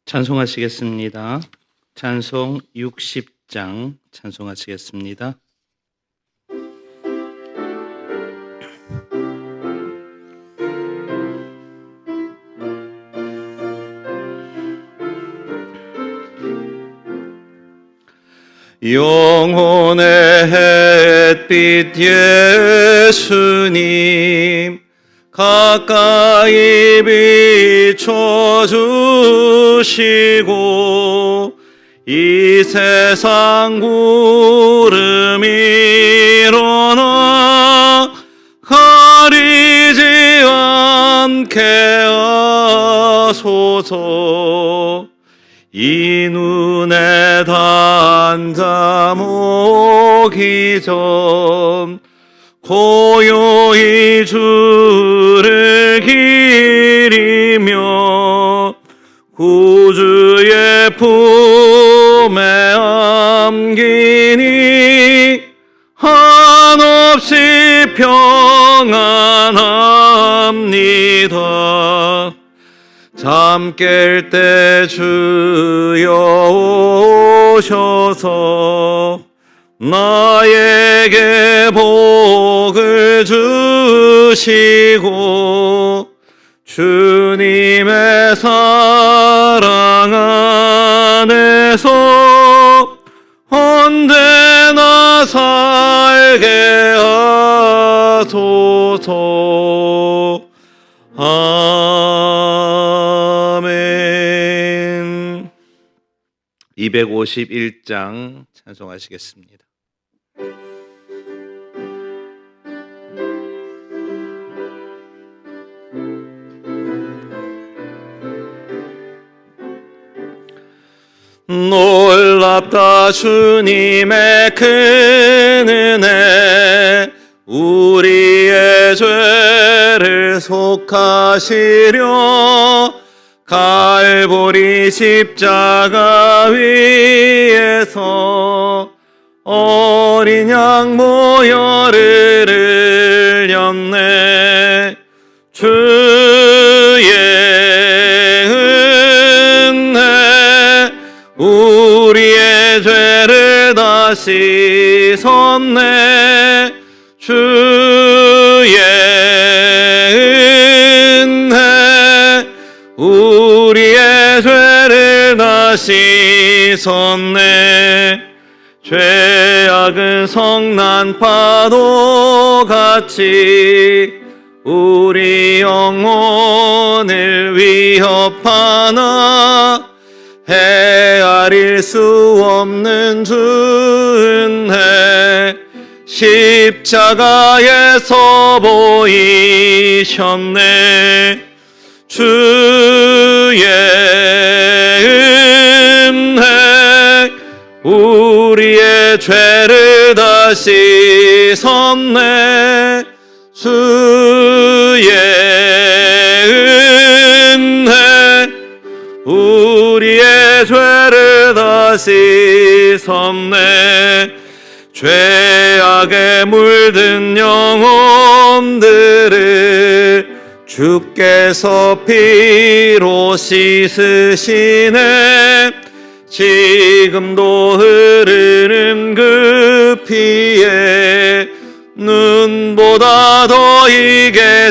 찬송하시겠습니다. 찬송 60장 찬송하시겠습니다. 영혼의 햇빛 예수님 가까이 비춰주시고 이 세상 구름 일어나 가리지 않게 하소서. 이 눈에 단잠 오기 전 고요히 주를 기리며 구주의 품에 안기니 한없이 평안합니다. 잠 깰 때 주여 오셔서 나에게 복을 주시고 주님의 사랑 안에서 언제나 살게 하소서. 아멘. 251장 찬송하시겠습니다. 놀랍다 주님의 큰 은혜, 우리의 죄를 속하시려 갈보리 십자가 위에서 어린 양 모혈을 흘렸네. 주의 은혜 우리의 죄를 다 씻었네. 주의 은혜 우리의 죄를 다 씻었네. 죄악은 성난 파도 같이 우리 영혼을 위협하나 헤아릴 수 없는 주 은혜 십자가에서 보이셨네. 주의 은혜 우리의 죄를 다 씻었네. 주의 은혜 우리의 죄를 다 씻었네. 죄악에 물든 영혼들을 주께서 피로 씻으시네. 지금도 흐르는 그 피에 눈보다 더 이게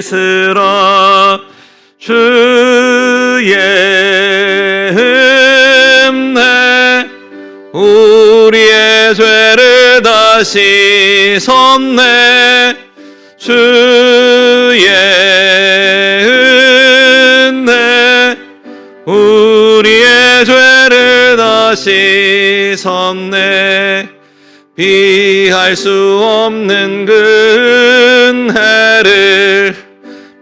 씻으라. 주의 은혜 우리의 죄를 다 씻었네. 주의 은혜 우리의 죄를 다 씻었네. 비할 수 없는 그 은혜를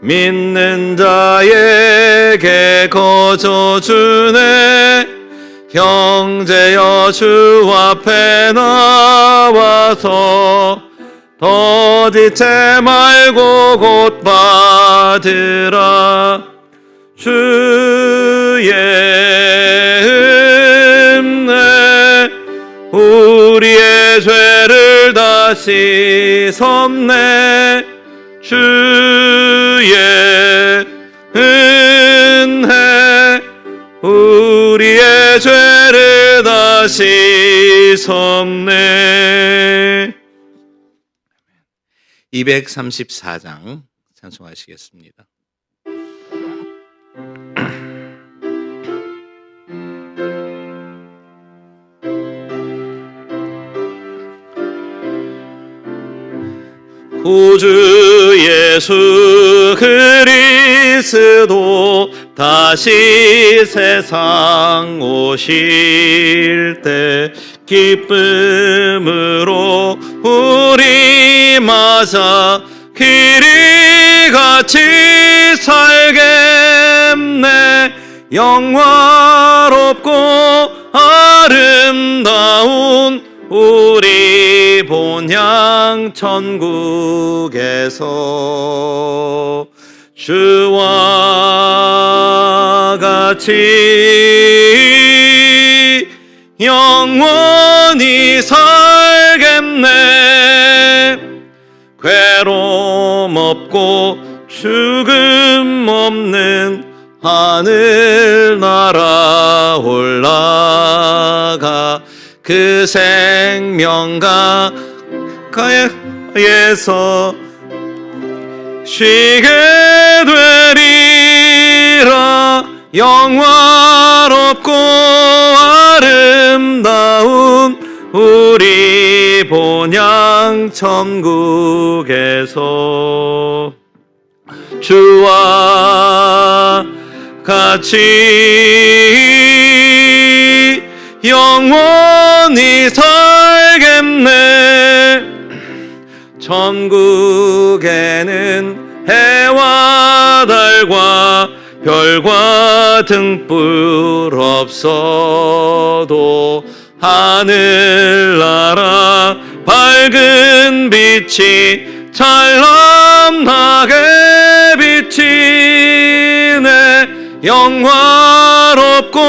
믿는 자에게 거저 주네. 형제여 주 앞에 나와서 더 지체 말고 곧 받으라. 주의 은혜 우리의 죄를 다 씻었네. 주의 은혜 죄를 다시 섭네. 234장 찬송하시겠습니다. 구주 예수 그리스도 다시 세상 오실 때 기쁨으로 우리 맞아 길이 같이 살겠네. 영화롭고 아름다운 우리 본향 천국에서 주와 같이 영원히 살겠네. 괴로움 없고 죽음 없는 하늘나라 올라가 그 생명 가까이에서 쉬게 되리라. 영화롭고 아름다운 우리 본향 천국에서 주와 같이 영원히 살겠네. 천국에는 해와 달과 별과 등불 없어도 하늘나라 밝은 빛이 찬란하게 비치네. 영화롭고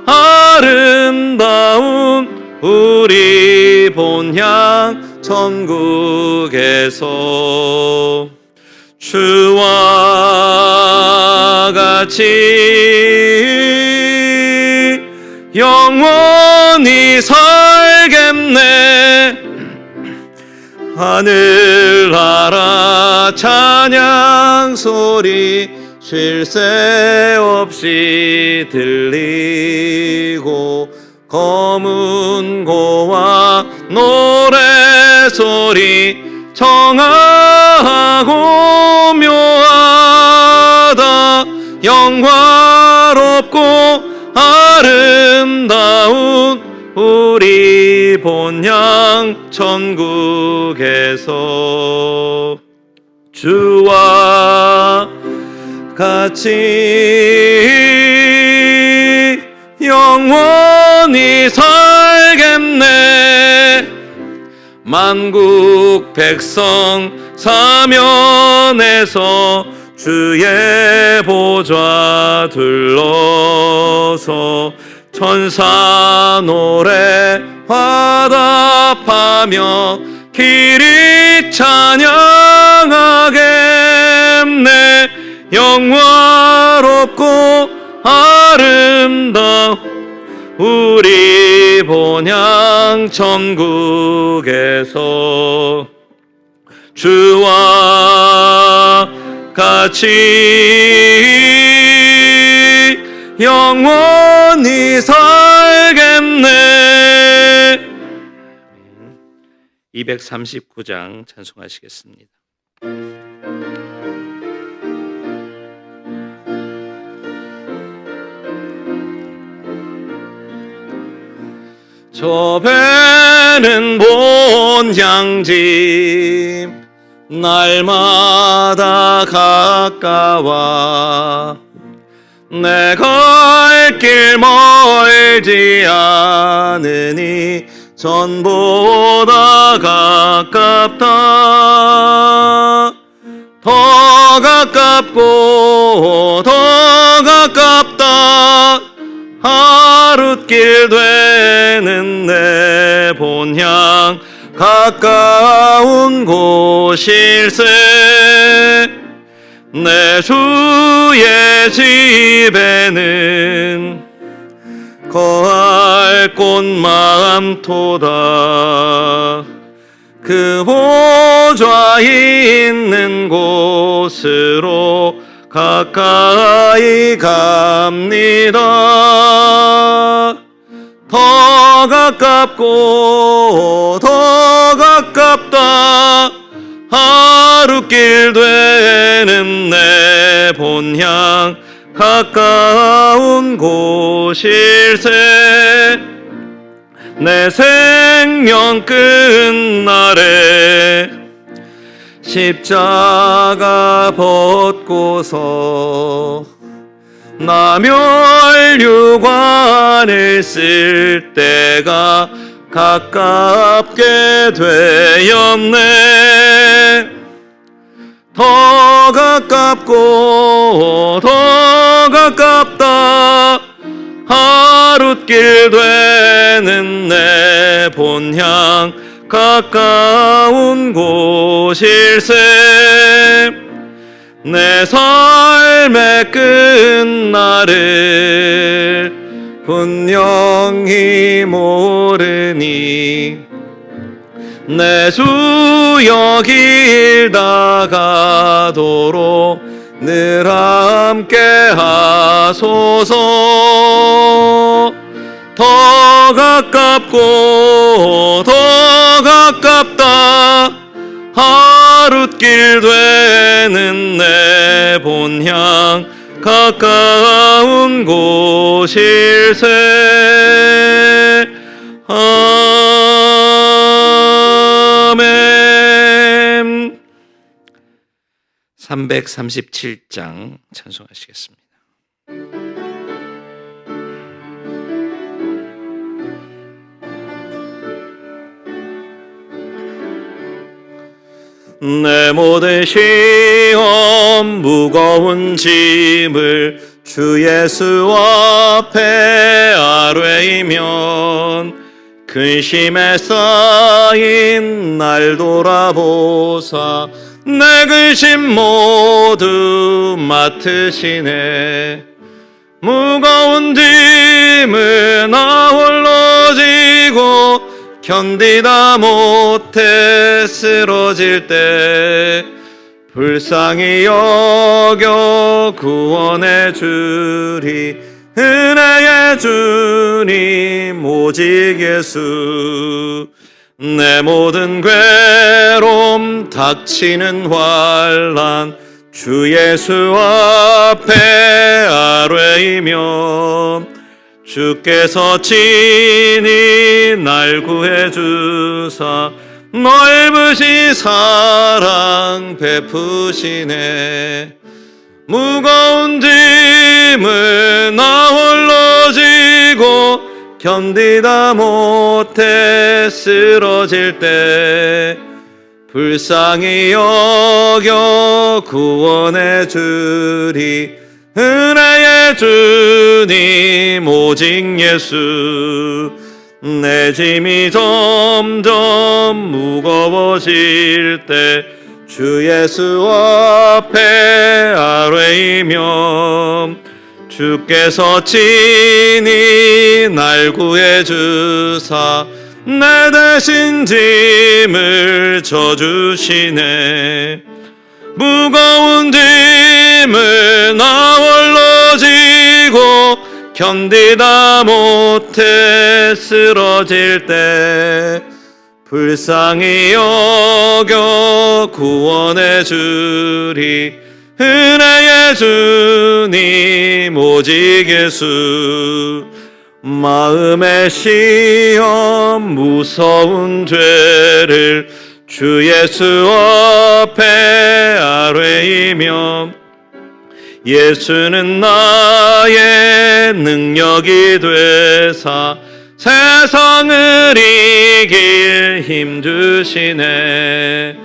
아름다운 우리 본향 천국에서 주와 같이 영원히 살겠네. 하늘나라 찬양 소리 쉴 새 없이 들리고 검은 고와 노래소리 청하고 묘하다. 영화롭고 아름다운 우리 본향 천국에서 주와 같이 영원히 살겠네. 만국 백성 사면에서 주의 보좌 둘러서 천사 노래 화답하며 길이 찬양하겠네. 영화롭고 아름다운 우리 본향 천국에서 주와 같이 영원히 살겠네. 239장 찬송하시겠습니다. 저 배는 본향집 날마다 가까워 내 갈 길 멀지 않으니 전보다 가깝다. 더 가깝고 더 가깝다. 하룻길 되는 내 본향 가까운 곳일세. 내 주의 집에는 거할 곳 마음토다. 그 보좌 있는 곳으로 가까이 갑니다. 더 가깝고 더 가깝다. 하루길 되는 내 본향 가까운 곳일세. 내 생명 끝날에 십자가 벗고서 나 멸류관을 쓸 때가 가깝게 되었네. 더 가깝고 더 가깝다. 하루길 되는 내 본향 가까운 곳일세. 내 삶의 끝날을 분명히 모르니 내 주 여길 나가도록 늘 함께 하소서. 더 가깝고 더 가깝다. 하루길 되는 내 본향 가까운 곳일세. 아멘. 337장 찬송하시겠습니다. 내 모든 시험 무거운 짐을 주 예수 앞에 아뢰이면 근심에 쌓인 날 돌아보사 내 근심 모두 맡으시네. 무거운 짐을 나 홀로 지고 견디다 못해 쓰러질 때 불쌍히 여겨 구원해 주리. 은혜의 주님 오직 예수. 내 모든 괴로움 닥치는 환난 주 예수 앞에 아뢰이며 주께서 친히 날 구해주사 넓으시 사랑 베푸시네. 무거운 짐을 나 홀로 지고 견디다 못해 쓰러질 때 불쌍히 여겨 구원해 주리. 은혜의 주님 오직 예수. 내 짐이 점점 무거워질 때 주 예수 앞에 아뢰이며 주께서 친히 날 구해주사 내 대신 짐을 져주시네. 무거운 짐을 나 홀로 지고 견디다 못해 쓰러질 때 불쌍히 여겨 구원해 주리. 은혜의 주님 오직 예수. 마음의 시험 무서운 죄를 주 예수 앞에 아뢰이며 예수는 나의 능력이 되사 세상을 이길 힘 주시네.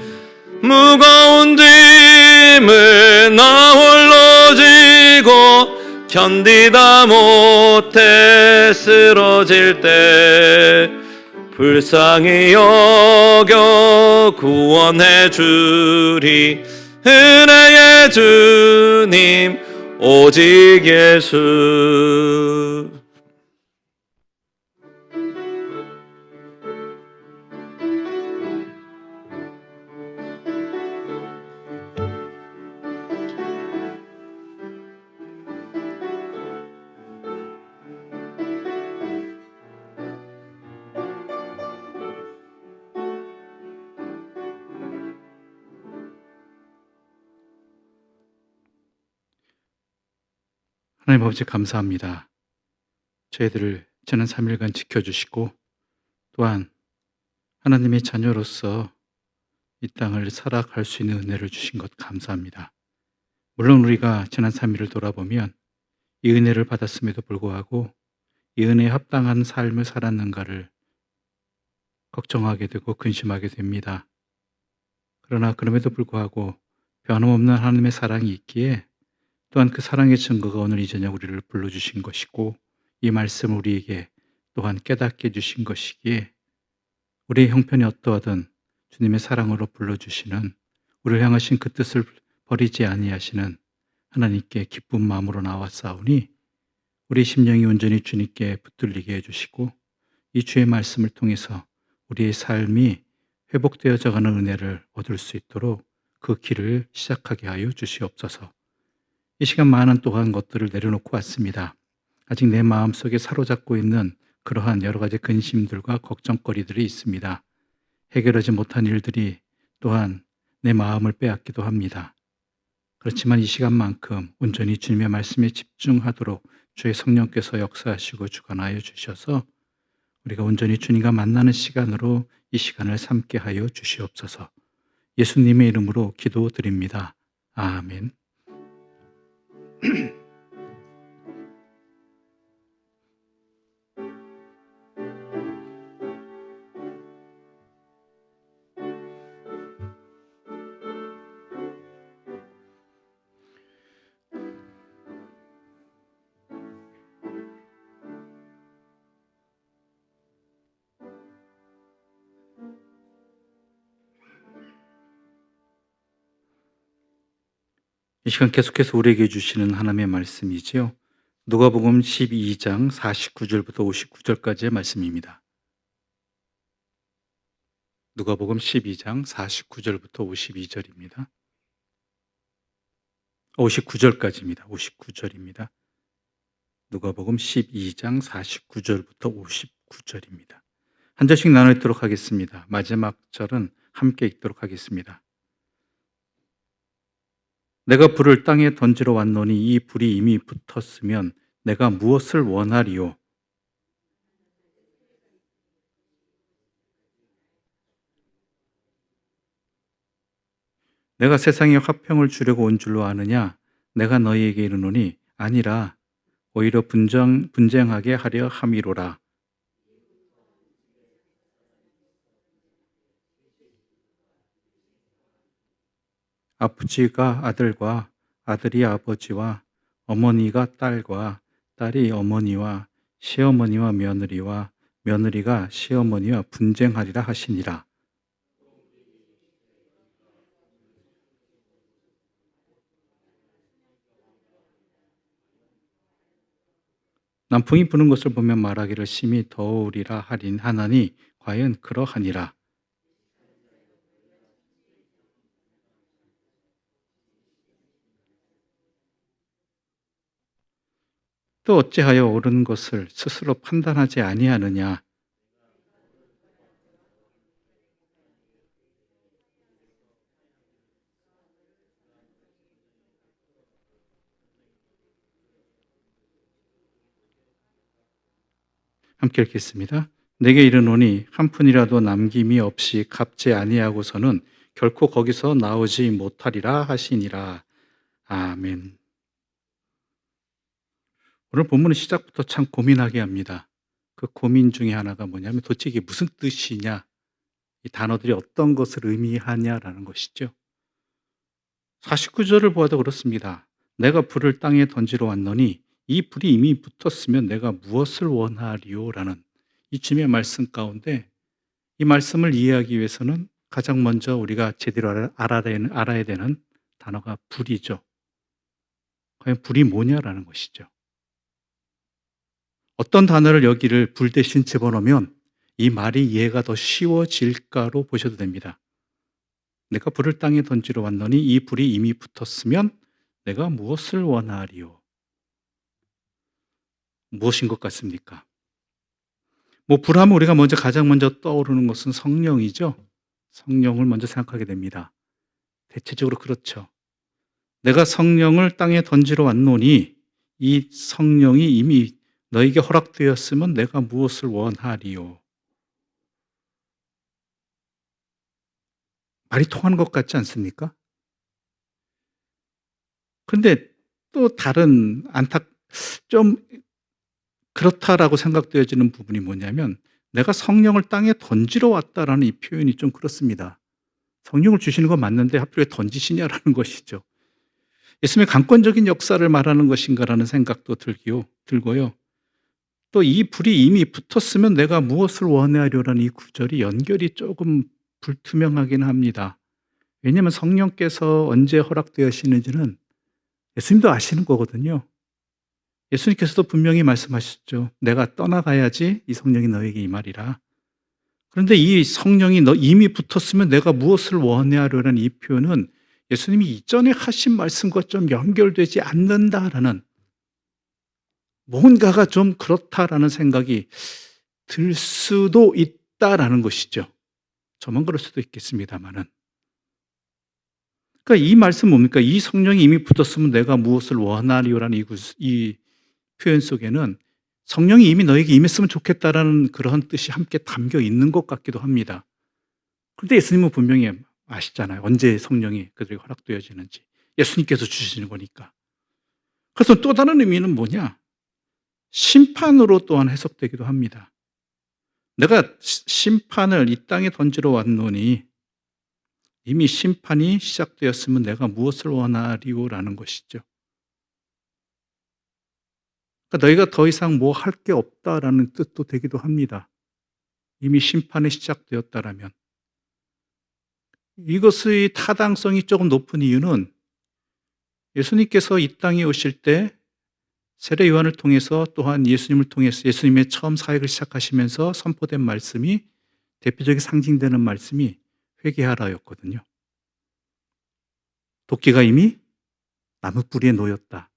무거운 짐을 나 홀로 지고 견디다 못해 쓰러질 때 불쌍히 여겨 구원해 주리. 은혜의 주님 오직 예수. 하나님 아버지 감사합니다. 저희들을 지난 3일간 지켜주시고 또한 하나님의 자녀로서 이 땅을 살아갈 수 있는 은혜를 주신 것 감사합니다. 물론 우리가 지난 3일을 돌아보면 이 은혜를 받았음에도 불구하고 이 은혜에 합당한 삶을 살았는가를 걱정하게 되고 근심하게 됩니다. 그러나 그럼에도 불구하고 변함없는 하나님의 사랑이 있기에 또한 그 사랑의 증거가 오늘 이 저녁 우리를 불러주신 것이고 이 말씀을 우리에게 또한 깨닫게 해주신 것이기에 우리의 형편이 어떠하든 주님의 사랑으로 불러주시는 우리를 향하신 그 뜻을 버리지 아니하시는 하나님께 기쁜 마음으로 나왔사오니 우리 심령이 온전히 주님께 붙들리게 해주시고 이 주의 말씀을 통해서 우리의 삶이 회복되어져 가는 은혜를 얻을 수 있도록 그 길을 시작하게 하여 주시옵소서. 이 시간 많은 또한 것들을 내려놓고 왔습니다. 아직 내 마음속에 사로잡고 있는 그러한 여러 가지 근심들과 걱정거리들이 있습니다. 해결하지 못한 일들이 또한 내 마음을 빼앗기도 합니다. 그렇지만 이 시간만큼 온전히 주님의 말씀에 집중하도록 주의 성령께서 역사하시고 주관하여 주셔서 우리가 온전히 주님과 만나는 시간으로 이 시간을 삼게 하여 주시옵소서. 예수님의 이름으로 기도드립니다. 아멘. 이 시간 계속해서 우리에게 주시는 하나님의 말씀이지요. 누가복음 12장 49절부터 59절까지의 말씀입니다. 누가복음 12장 49절부터 52절입니다. 59절까지입니다. 59절입니다. 누가복음 12장 49절부터 59절입니다. 한 절씩 나눠 읽도록 하겠습니다. 마지막 절은 함께 읽도록 하겠습니다. 내가 불을 땅에 던지러 왔노니 이 불이 이미 붙었으면 내가 무엇을 원하리요? 내가 세상에 화평을 주려고 온 줄로 아느냐? 내가 너희에게 이르노니 아니라 오히려 분쟁하게 하려 함이로라. 아버지가 아들과 아들이 아버지와 어머니가 딸과 딸이 어머니와 시어머니와 며느리와 며느리가 시어머니와 분쟁하리라 하시니라. 남풍이 부는 것을 보면 말하기를 심히 더우리라 하나니 과연 그러하니라. 또 어찌하여 옳은 것을 스스로 판단하지 아니하느냐? 함께 읽겠습니다. 내게 이르노니 한 푼이라도 남김이 없이 갚지 아니하고서는 결코 거기서 나오지 못하리라 하시니라. 아멘. 오늘 본문의 시작부터 참 고민하게 합니다. 그 고민 중에 하나가 뭐냐면 도대체 이게 무슨 뜻이냐? 이 단어들이 어떤 것을 의미하냐라는 것이죠. 49절을 보아도 그렇습니다. 내가 불을 땅에 던지러 왔노니 이 불이 이미 붙었으면 내가 무엇을 원하리요라는 이 주님의 말씀 가운데 이 말씀을 이해하기 위해서는 가장 먼저 우리가 제대로 알아야 되는 단어가 불이죠. 과연 불이 뭐냐라는 것이죠. 어떤 단어를 여기를 불 대신 집어넣으면 이 말이 이해가 더 쉬워질까로 보셔도 됩니다. 내가 불을 땅에 던지러 왔노니 이 불이 이미 붙었으면 내가 무엇을 원하리요? 무엇인 것 같습니까? 불하면 우리가 가장 먼저 떠오르는 것은 성령이죠. 성령을 먼저 생각하게 됩니다. 대체적으로 그렇죠. 내가 성령을 땅에 던지러 왔노니 이 성령이 이미 너에게 허락되었으면 내가 무엇을 원하리요? 말이 통하는 것 같지 않습니까? 그런데 또 다른 좀 그렇다라고 생각되어지는 부분이 뭐냐면, 내가 성령을 땅에 던지러 왔다라는 이 표현이 좀 그렇습니다. 성령을 주시는 건 맞는데 하필 왜 던지시냐라는 것이죠. 예수님의 강권적인 역사를 말하는 것인가라는 생각도 들고요. 또 이 불이 이미 붙었으면 내가 무엇을 원하려라는 이 구절이 연결이 조금 불투명하긴 합니다. 왜냐하면 성령께서 언제 허락되시는지는 예수님도 아시는 거거든요. 예수님께서도 분명히 말씀하셨죠. 내가 떠나가야지 이 성령이 너에게 임하리라. 그런데 이 성령이 이미 붙었으면 내가 무엇을 원하려는 이 표현은 예수님이 이전에 하신 말씀과 좀 연결되지 않는다라는, 뭔가가 좀 그렇다라는 생각이 들 수도 있다라는 것이죠. 저만 그럴 수도 있겠습니다만은. 그러니까 이 말씀 뭡니까? 이 성령이 이미 붙었으면 내가 무엇을 원하리요라는 이 표현 속에는 성령이 이미 너에게 임했으면 좋겠다라는 그런 뜻이 함께 담겨 있는 것 같기도 합니다. 그런데 예수님은 분명히 아시잖아요. 언제 성령이 그들에게 허락되어지는지. 예수님께서 주시는 거니까. 그래서 또 다른 의미는 뭐냐? 심판으로 또한 해석되기도 합니다. 내가 심판을 이 땅에 던지러 왔노니 이미 심판이 시작되었으면 내가 무엇을 원하리오라는 것이죠. 그러니까 너희가 더 이상 뭐 할 게 없다라는 뜻도 되기도 합니다. 이미 심판이 시작되었다라면. 이것의 타당성이 조금 높은 이유는 예수님께서 이 땅에 오실 때 세례 요한을 통해서, 또한 예수님을 통해서 예수님의 처음 사역을 시작하시면서 선포된 말씀이, 대표적인 상징되는 말씀이 회개하라였거든요. 도끼가 이미 나무 뿌리에 놓였다.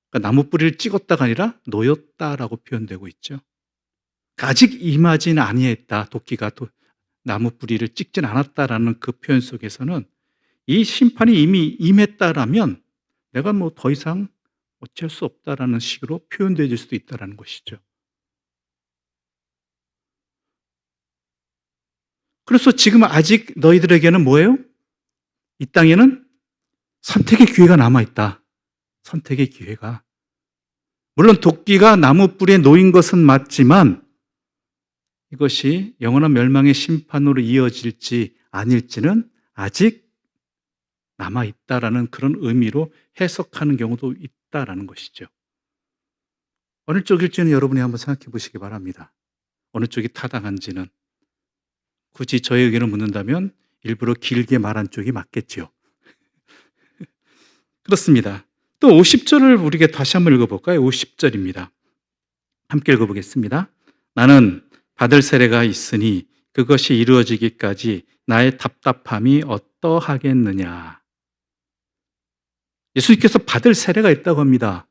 그러니까 나무 뿌리를 찍었다가 아니라 놓였다라고 표현되고 있죠. 아직 임하지는 아니했다. 도끼가 나무 뿌리를 찍진 않았다라는 그 표현 속에서는 이 심판이 이미 임했다라면 내가 뭐 더 이상 어쩔 수 없다라는 식으로 표현될 수도 있다라는 것이죠. 그래서 지금 아직 너희들에게는 뭐예요? 이 땅에는 선택의 기회가 남아있다. 선택의 기회가. 물론 도끼가 나무 뿌리에 놓인 것은 맞지만 이것이 영원한 멸망의 심판으로 이어질지 아닐지는 아직 남아있다라는 그런 의미로 해석하는 경우도 있다라는 것이죠. 어느 쪽일지는 여러분이 한번 생각해 보시기 바랍니다. 어느 쪽이 타당한지는. 굳이 저의 의견을 묻는다면 일부러 길게 말한 쪽이 맞겠지요. 그렇습니다. 또 50절을 우리가 다시 한번 읽어볼까요? 50절입니다. 함께 읽어보겠습니다. 나는 받을 세례가 있으니 그것이 이루어지기까지 나의 답답함이 어떠하겠느냐. 예수님께서 받을 세례가 있다고 합니다.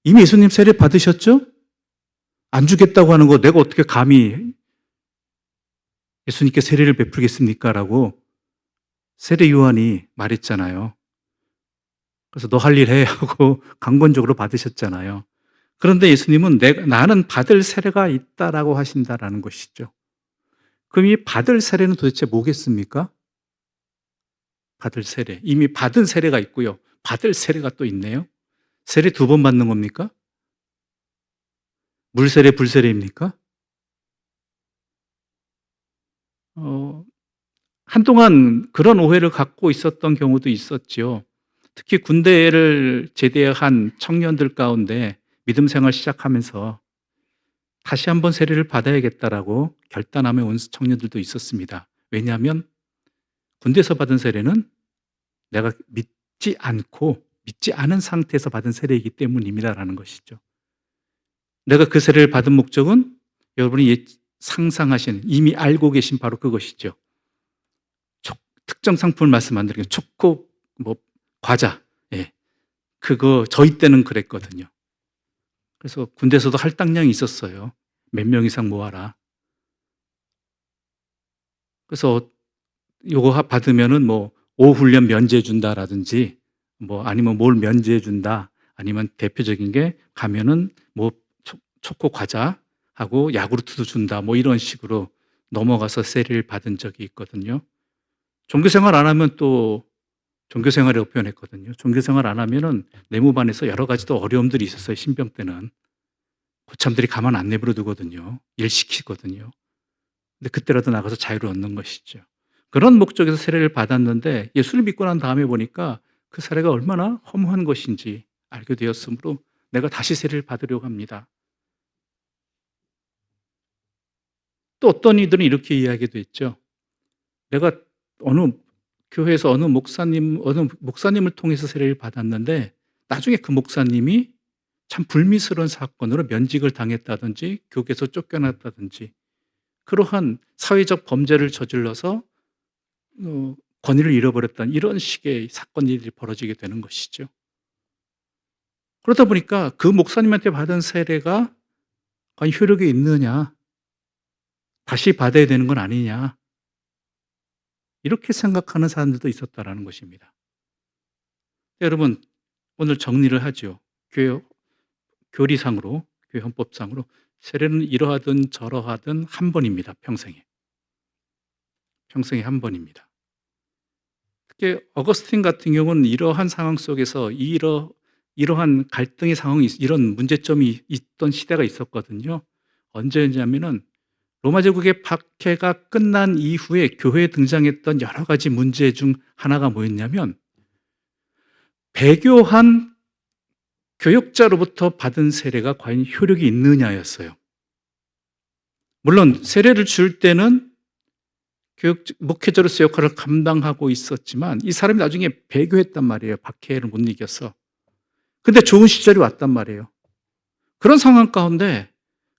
이미 예수님 세례 받으셨죠? 안 주겠다고 하는 거 내가 어떻게 감히 예수님께 세례를 베풀겠습니까? 라고 세례 요한이 말했잖아요. 그래서 너 할 일 해 하고 강권적으로 받으셨잖아요. 그런데 예수님은 나는 받을 세례가 있다라고 하신다라는 것이죠. 그럼 이 받을 세례는 도대체 뭐겠습니까? 받을 세례. 이미 받은 세례가 있고요. 받을 세례가 또 있네요. 세례 2번 받는 겁니까? 물세례, 불세례입니까? 한동안 그런 오해를 갖고 있었던 경우도 있었지요. 특히 군대를 제대한 청년들 가운데 믿음 생활 시작하면서 다시 한번 세례를 받아야겠다라고 결단하며 온 청년들도 있었습니다. 왜냐하면 군대에서 받은 세례는 내가 믿지 않은 상태에서 받은 세례이기 때문입니다라는 것이죠. 내가 그 세례를 받은 목적은 여러분이 상상하시는, 이미 알고 계신 바로 그것이죠. 특정 상품을 말씀 안 드리고 초코 과자, 그거 저희 때는 그랬거든요. 그래서 군대에서도 할당량이 있었어요. 몇 명 이상 모아라. 그래서 요거 받으면은 뭐 오후훈련 면제해 준다라든지, 아니면 뭘 면제해 준다, 아니면 대표적인 게 가면은 뭐 초코 과자하고 야구르트도 준다 뭐 이런 식으로 넘어가서 세례를 받은 적이 있거든요. 종교생활 안 하면 또 종교생활이라고 표현했거든요. 종교생활 안 하면은 내무반에서 여러 가지 또 어려움들이 있었어요. 신병 때는. 고참들이 가만 안 내버려 두거든요. 일 시키거든요. 근데 그때라도 나가서 자유를 얻는 것이죠. 그런 목적에서 세례를 받았는데 예수를 믿고 난 다음에 보니까 그 사례가 얼마나 허무한 것인지 알게 되었으므로 내가 다시 세례를 받으려고 합니다. 또 어떤 이들은 이렇게 이야기도 했죠. 내가 어느 교회에서 어느 목사님을 통해서 세례를 받았는데 나중에 그 목사님이 참 불미스러운 사건으로 면직을 당했다든지 교계에서 쫓겨났다든지 그러한 사회적 범죄를 저질러서 권위를 잃어버렸다는 이런 식의 사건들이 벌어지게 되는 것이죠. 그러다 보니까 그 목사님한테 받은 세례가 과연 효력이 있느냐, 다시 받아야 되는 건 아니냐, 이렇게 생각하는 사람들도 있었다라는 것입니다. 여러분, 오늘 정리를 하죠. 교회 교리상으로, 교회 헌법상으로 세례는 이러하든 저러하든 한 번입니다. 평생에 한 번입니다. 특히 어거스틴 같은 경우는 이러한 상황 속에서 이러한 갈등의 상황이 이런 문제점이 있던 시대가 있었거든요. 언제였냐면은 로마 제국의 박해가 끝난 이후에 교회에 등장했던 여러 가지 문제 중 하나가 뭐였냐면 배교한 교역자로부터 받은 세례가 과연 효력이 있느냐였어요. 물론 세례를 줄 때는 목회자로서 역할을 감당하고 있었지만 이 사람이 나중에 배교했단 말이에요. 박해를 못 이겨서. 근데 좋은 시절이 왔단 말이에요. 그런 상황 가운데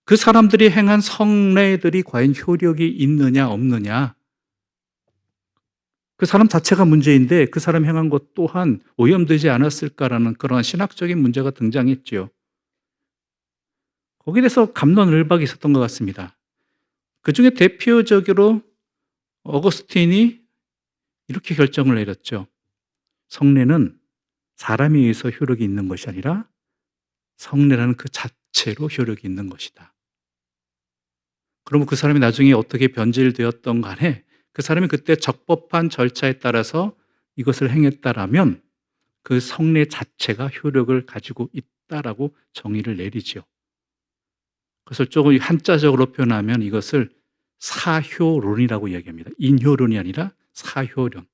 그 사람들이 행한 성례들이 과연 효력이 있느냐 없느냐, 그 사람 자체가 문제인데 그 사람 행한 것 또한 오염되지 않았을까라는 그런 신학적인 문제가 등장했죠. 거기에 대해서 갑론을박이 있었던 것 같습니다. 그 중에 대표적으로 어거스틴이 이렇게 결정을 내렸죠. 성례는 사람에 의해서 효력이 있는 것이 아니라 성례라는 그 자체로 효력이 있는 것이다. 그러면 그 사람이 나중에 어떻게 변질되었던 간에 그 사람이 그때 적법한 절차에 따라서 이것을 행했다라면 그 성례 자체가 효력을 가지고 있다라고 정의를 내리죠. 그것을 조금 한자적으로 표현하면 이것을 사효론이라고 이야기합니다. 인효론이 아니라 사효론.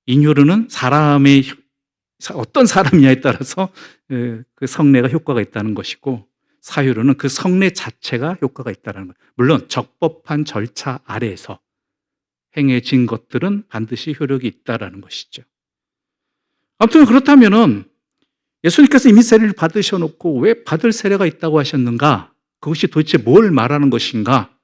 인효론은 사람의 어떤 사람이냐에 따라서 그 성례가 효과가 있다는 것이고, 사효론은 그 성례 자체가 효과가 있다는 것. 물론 적법한 절차 아래에서 행해진 것들은 반드시 효력이 있다라는 것이죠. 아무튼 그렇다면은 예수님께서 이미 세례를 받으셔놓고 왜 받을 세례가 있다고 하셨는가? 그것이 도대체 뭘 말하는 것인가?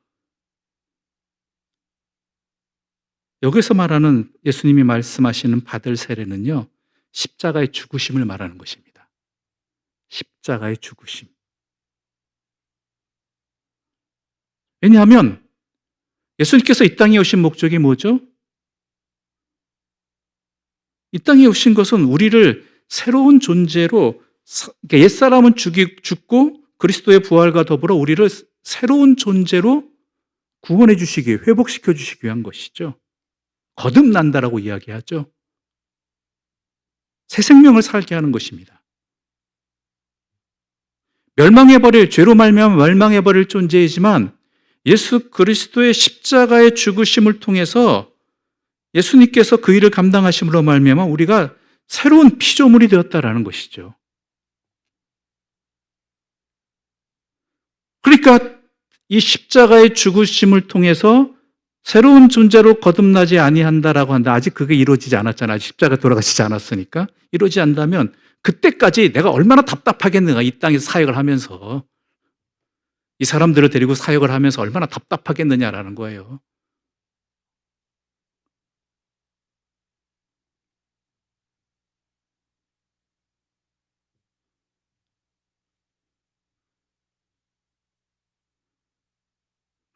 여기서 말하는 예수님이 말씀하시는 받을 세례는요, 십자가의 죽으심을 말하는 것입니다. 십자가의 죽으심. 왜냐하면 예수님께서 이 땅에 오신 목적이 뭐죠? 이 땅에 오신 것은 우리를 새로운 존재로, 옛사람은 죽고 그리스도의 부활과 더불어 우리를 새로운 존재로 구원해 주시기, 회복시켜 주시기 위한 것이죠. 거듭난다라고 이야기하죠. 새 생명을 살게 하는 것입니다. 죄로 말미암아 멸망해버릴 존재이지만 예수 그리스도의 십자가의 죽으심을 통해서 예수님께서 그 일을 감당하심으로 말미암아 우리가 새로운 피조물이 되었다라는 것이죠. 그러니까 이 십자가의 죽으심을 통해서 새로운 존재로 거듭나지 아니한다라고 한다. 아직 그게 이루어지지 않았잖아요. 십자가 돌아가시지 않았으니까. 이루어지지 않다면 그때까지 내가 얼마나 답답하겠는가, 이 땅에서 사역을 하면서. 이 사람들을 데리고 사역을 하면서 얼마나 답답하겠느냐라는 거예요.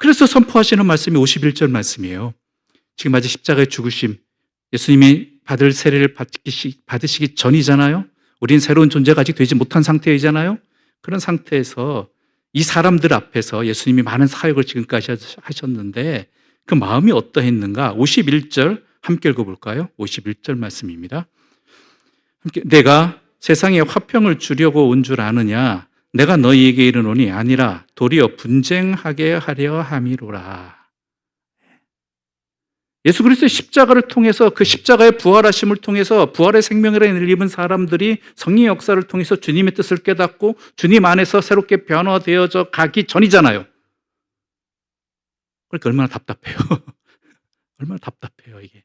그래서 선포하시는 말씀이 51절 말씀이에요. 지금 아직 십자가의 죽으심, 예수님이 받을 세례를 받으시기 전이잖아요. 우린 새로운 존재가 아직 되지 못한 상태이잖아요. 그런 상태에서 이 사람들 앞에서 예수님이 많은 사역을 지금까지 하셨는데 그 마음이 어떠했는가? 51절 함께 읽어볼까요? 51절 말씀입니다. 함께, 내가 세상에 화평을 주려고 온 줄 아느냐? 내가 너희에게 이르노니 아니라 도리어 분쟁하게 하려 함이로라. 예수 그리스도의 십자가를 통해서, 그 십자가의 부활하심을 통해서 부활의 생명을 입은 사람들이 성령의 역사를 통해서 주님의 뜻을 깨닫고 주님 안에서 새롭게 변화되어져 가기 전이잖아요. 그러니까 얼마나 답답해요. 얼마나 답답해요, 이게.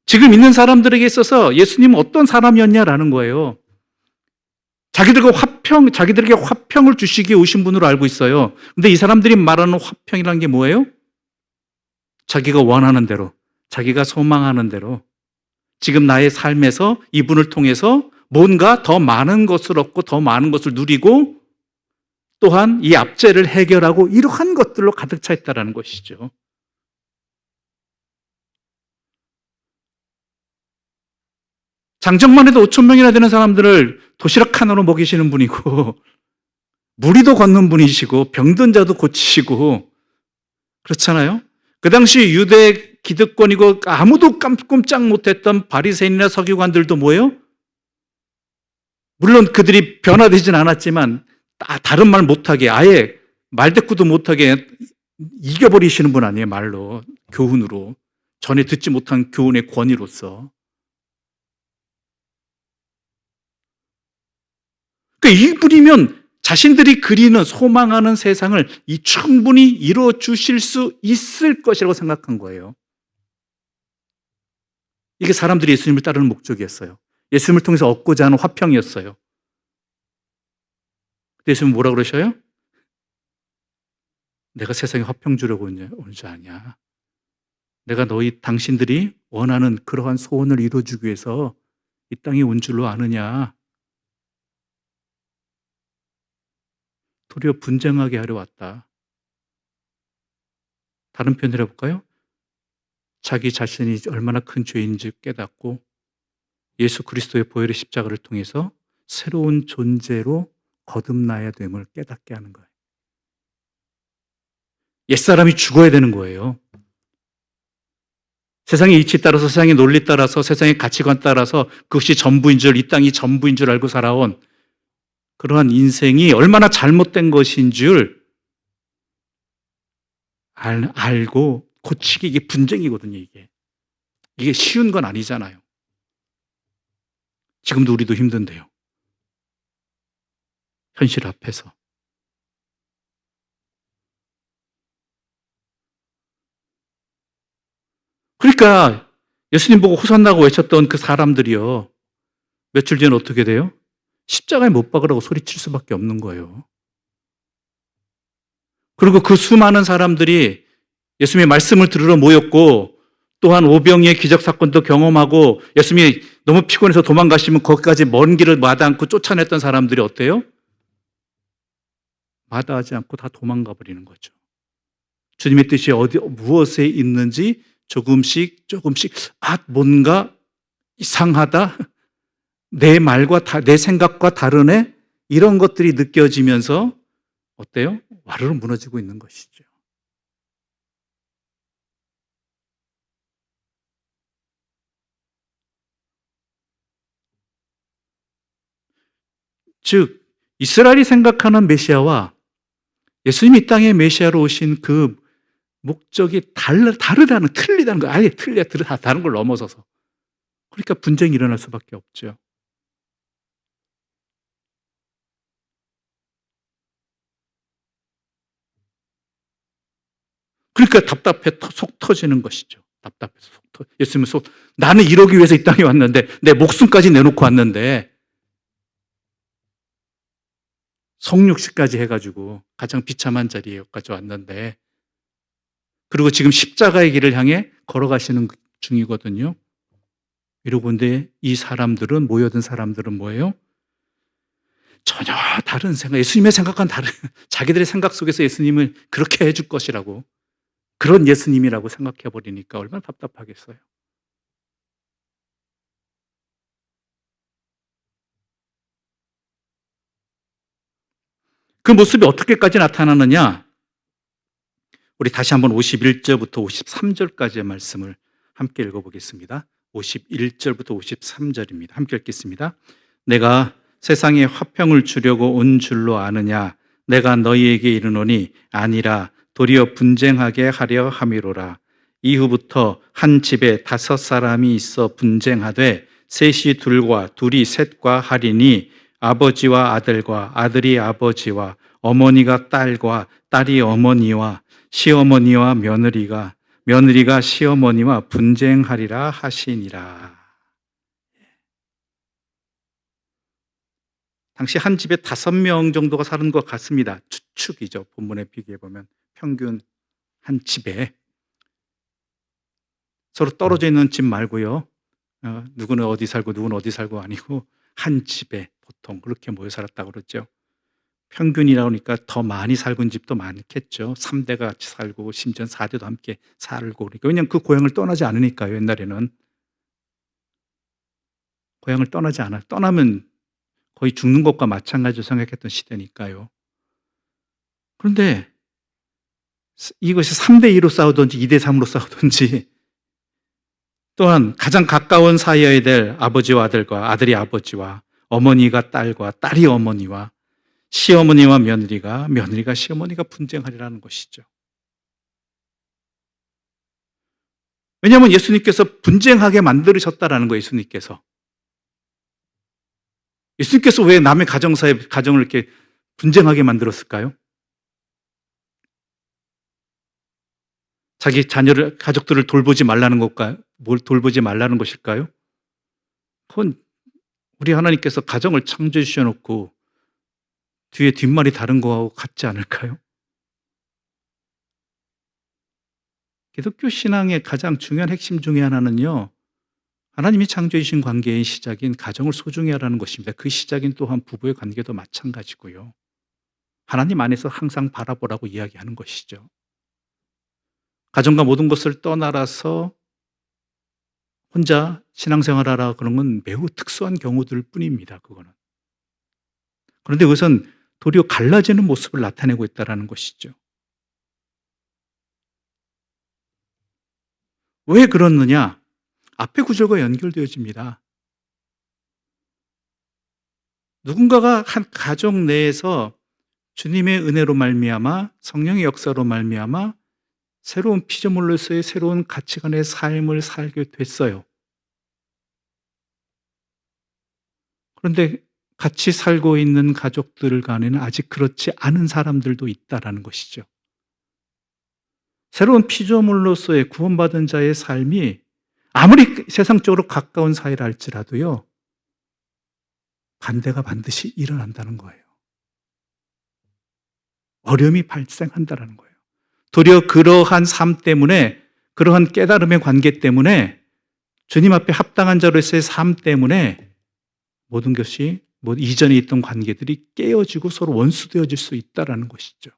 지금 있는 사람들에게 있어서 예수님은 어떤 사람이었냐라는 거예요. 자기들에게 화평을 주시기에 오신 분으로 알고 있어요. 근데 이 사람들이 말하는 화평이라는 게 뭐예요? 자기가 원하는 대로, 자기가 소망하는 대로, 지금 나의 삶에서 이분을 통해서 뭔가 더 많은 것을 얻고 더 많은 것을 누리고 또한 이 압제를 해결하고 이러한 것들로 가득 차 있다는 것이죠. 장정만 해도 5천 명이나 되는 사람들을 도시락 하나로 먹이시는 분이고 무리도 걷는 분이시고 병든 자도 고치시고 그렇잖아요. 그 당시 유대 기득권이고 아무도 꼼짝 못했던 바리새인이나 서기관들도 뭐예요? 물론 그들이 변화되진 않았지만 다른 말 못하게 아예 말대꾸도 못하게 이겨버리시는 분 아니에요. 말로, 교훈으로, 전에 듣지 못한 교훈의 권위로서. 그러니까 이분이면 자신들이 그리는 소망하는 세상을 충분히 이루어 주실 수 있을 것이라고 생각한 거예요. 이게 사람들이 예수님을 따르는 목적이었어요. 예수님을 통해서 얻고자 하는 화평이었어요. 예수님은 뭐라 그러셔요? 내가 세상에 화평 주려고 온 줄 아냐? 내가 당신들이 원하는 그러한 소원을 이루어주기 위해서 이 땅에 온 줄로 아느냐? 도리어 분쟁하게 하려 왔다. 다른 표현을 해볼까요? 자기 자신이 얼마나 큰 죄인지 깨닫고 예수 그리스도의 보혈의 십자가를 통해서 새로운 존재로 거듭나야 됨을 깨닫게 하는 거예요. 옛사람이 죽어야 되는 거예요. 세상의 이치 따라서, 세상의 논리 따라서, 세상의 가치관 따라서 그것이 전부인 줄, 이 땅이 전부인 줄 알고 살아온 그러한 인생이 얼마나 잘못된 것인 줄 알고 고치기, 이게 분쟁이거든요, 이게. 이게 쉬운 건 아니잖아요. 지금도 우리도 힘든데요. 현실 앞에서. 그러니까 예수님 보고 호산나고 외쳤던 그 사람들이요. 며칠 뒤에는 어떻게 돼요? 십자가에 못 박으라고 소리칠 수밖에 없는 거예요. 그리고 그 수많은 사람들이 예수님의 말씀을 들으러 모였고 또한 오병이의 기적 사건도 경험하고 예수님이 너무 피곤해서 도망가시면 거기까지 먼 길을 마다 않고 쫓아냈던 사람들이 어때요? 마다하지 않고 다 도망가 버리는 거죠. 주님의 뜻이 무엇에 있는지 조금씩 뭔가 이상하다, 내 말과 내 생각과 다르네, 이런 것들이 느껴지면서 어때요? 와르르 무너지고 있는 것이죠. 즉 이스라엘이 생각하는 메시아와 예수님이 이 땅에 메시아로 오신 그 목적이 틀리다는 거, 아예 다른 걸 넘어서서. 그러니까 분쟁이 일어날 수밖에 없죠. 그러니까 답답해 속 터지는 것이죠. 답답해서 예수님은 나는 이러기 위해서 이 땅에 왔는데, 내 목숨까지 내놓고 왔는데, 성육식까지 해가지고 가장 비참한 자리에까지 왔는데, 그리고 지금 십자가의 길을 향해 걸어가시는 중이거든요. 이러고 근데 이 사람들은, 모여든 사람들은 뭐예요? 전혀 다른 생각, 예수님의 생각과는 다른, 자기들의 생각 속에서 예수님을 그렇게 해줄 것이라고, 그런 예수님이라고 생각해버리니까 얼마나 답답하겠어요. 그 모습이 어떻게까지 나타나느냐? 우리 다시 한번 51절부터 53절까지의 말씀을 함께 읽어보겠습니다. 51절부터 53절입니다. 함께 읽겠습니다. 내가 세상에 화평을 주려고 온 줄로 아느냐? 내가 너희에게 이르노니 아니라 도리어 분쟁하게 하려 함이로라. 이후부터 한 집에 5사람이 있어 분쟁하되 셋이 둘과 둘이 셋과 하리니 아버지와 아들과 아들이 아버지와 어머니가 딸과 딸이 어머니와 시어머니와 며느리가 시어머니와 분쟁하리라 하시니라. 당시 한 집에 5명 정도가 사는 것 같습니다. 추측이죠. 본문에 비교해 보면 평균 한 집에 서로 떨어져 있는 집 말고요. 누구는 어디 살고 누구는 어디 살고 아니고 한 집에 보통 그렇게 모여 살았다고 그러죠. 평균이라고 하니까 더 많이 살고 집도 많겠죠. 3대가 같이 살고 심지어 4대도 함께 살고 그러니까. 왜냐하면 그 고향을 떠나지 않으니까요. 옛날에는 고향을 떠나지 않아. 떠나면 거의 죽는 것과 마찬가지로 생각했던 시대니까요. 그런데 이것이 3대2로 싸우든지 2대3으로 싸우든지 또한 가장 가까운 사이여야 될 아버지와 아들과 아들이 아버지와 어머니가 딸과 딸이 어머니와 시어머니와 며느리가 시어머니가 분쟁하리라는 것이죠. 왜냐하면 예수님께서 분쟁하게 만들으셨다라는 거예요. 예수님께서 왜 남의 가정을 이렇게 분쟁하게 만들었을까요? 자기 가족들을 돌보지 말라는 것일까요? 그건 우리 하나님께서 가정을 창조해 주셔놓고 뒤에 뒷말이 다른 거하고 같지 않을까요? 기독교 신앙의 가장 중요한 핵심 중에 하나는요, 하나님이 창조해 주신 관계의 시작인 가정을 소중히 하라는 것입니다. 그 시작인 또한 부부의 관계도 마찬가지고요. 하나님 안에서 항상 바라보라고 이야기하는 것이죠. 가정과 모든 것을 떠나서 혼자 신앙생활하라 그런 건 매우 특수한 경우들 뿐입니다. 그거는. 그런데 그것은 도리어 갈라지는 모습을 나타내고 있다는 것이죠. 왜 그렇느냐? 앞의 구절과 연결되어집니다. 누군가가 한 가족 내에서 주님의 은혜로 말미암아 성령의 역사로 말미암아 새로운 피조물로서의 새로운 가치관의 삶을 살게 됐어요. 그런데 같이 살고 있는 가족들 간에는 아직 그렇지 않은 사람들도 있다라는 것이죠. 새로운 피조물로서의 구원받은 자의 삶이 아무리 세상적으로 가까운 사이라 할지라도요, 반대가 반드시 일어난다는 거예요. 어려움이 발생한다는 거예요. 도리어 그러한 삶 때문에, 그러한 깨달음의 관계 때문에, 주님 앞에 합당한 자로서의 삶 때문에 모든 것이 이전에 있던 관계들이 깨어지고 서로 원수되어질 수 있다는 것이죠.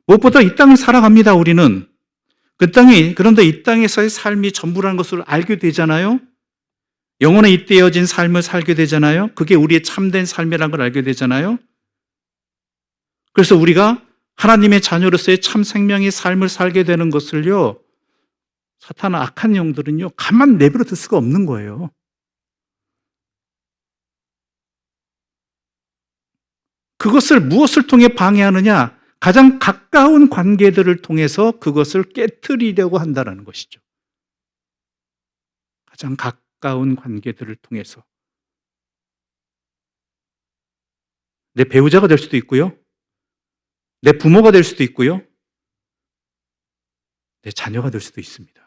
무엇보다 이 땅을 살아갑니다, 우리는. 그런데 이 땅에서의 삶이 전부라는 것을 알게 되잖아요. 영혼에 잇대어진 삶을 살게 되잖아요. 그게 우리의 참된 삶이라는 걸 알게 되잖아요. 그래서 우리가 하나님의 자녀로서의 참 생명의 삶을 살게 되는 것을요, 사탄은 악한 영들은요, 가만 내버려 둘 수가 없는 거예요. 그것을 무엇을 통해 방해하느냐? 가장 가까운 관계들을 통해서 그것을 깨트리려고 한다는 것이죠. 가장 가까운 관계들을 통해서. 내 배우자가 될 수도 있고요. 내 부모가 될 수도 있고요. 내 자녀가 될 수도 있습니다.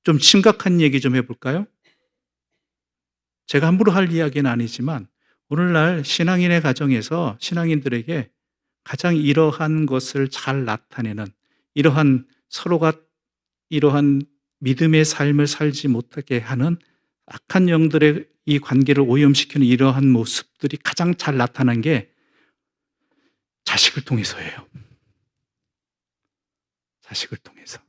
좀 심각한 얘기 좀 해볼까요? 제가 함부로 할 이야기는 아니지만 오늘날 신앙인의 가정에서 신앙인들에게 가장 이러한 것을 잘 나타내는, 이러한 서로가 이러한 믿음의 삶을 살지 못하게 하는 악한 영들의 이 관계를 오염시키는 이러한 모습들이 가장 잘 나타난 게 자식을 통해서예요. 자식을 통해서.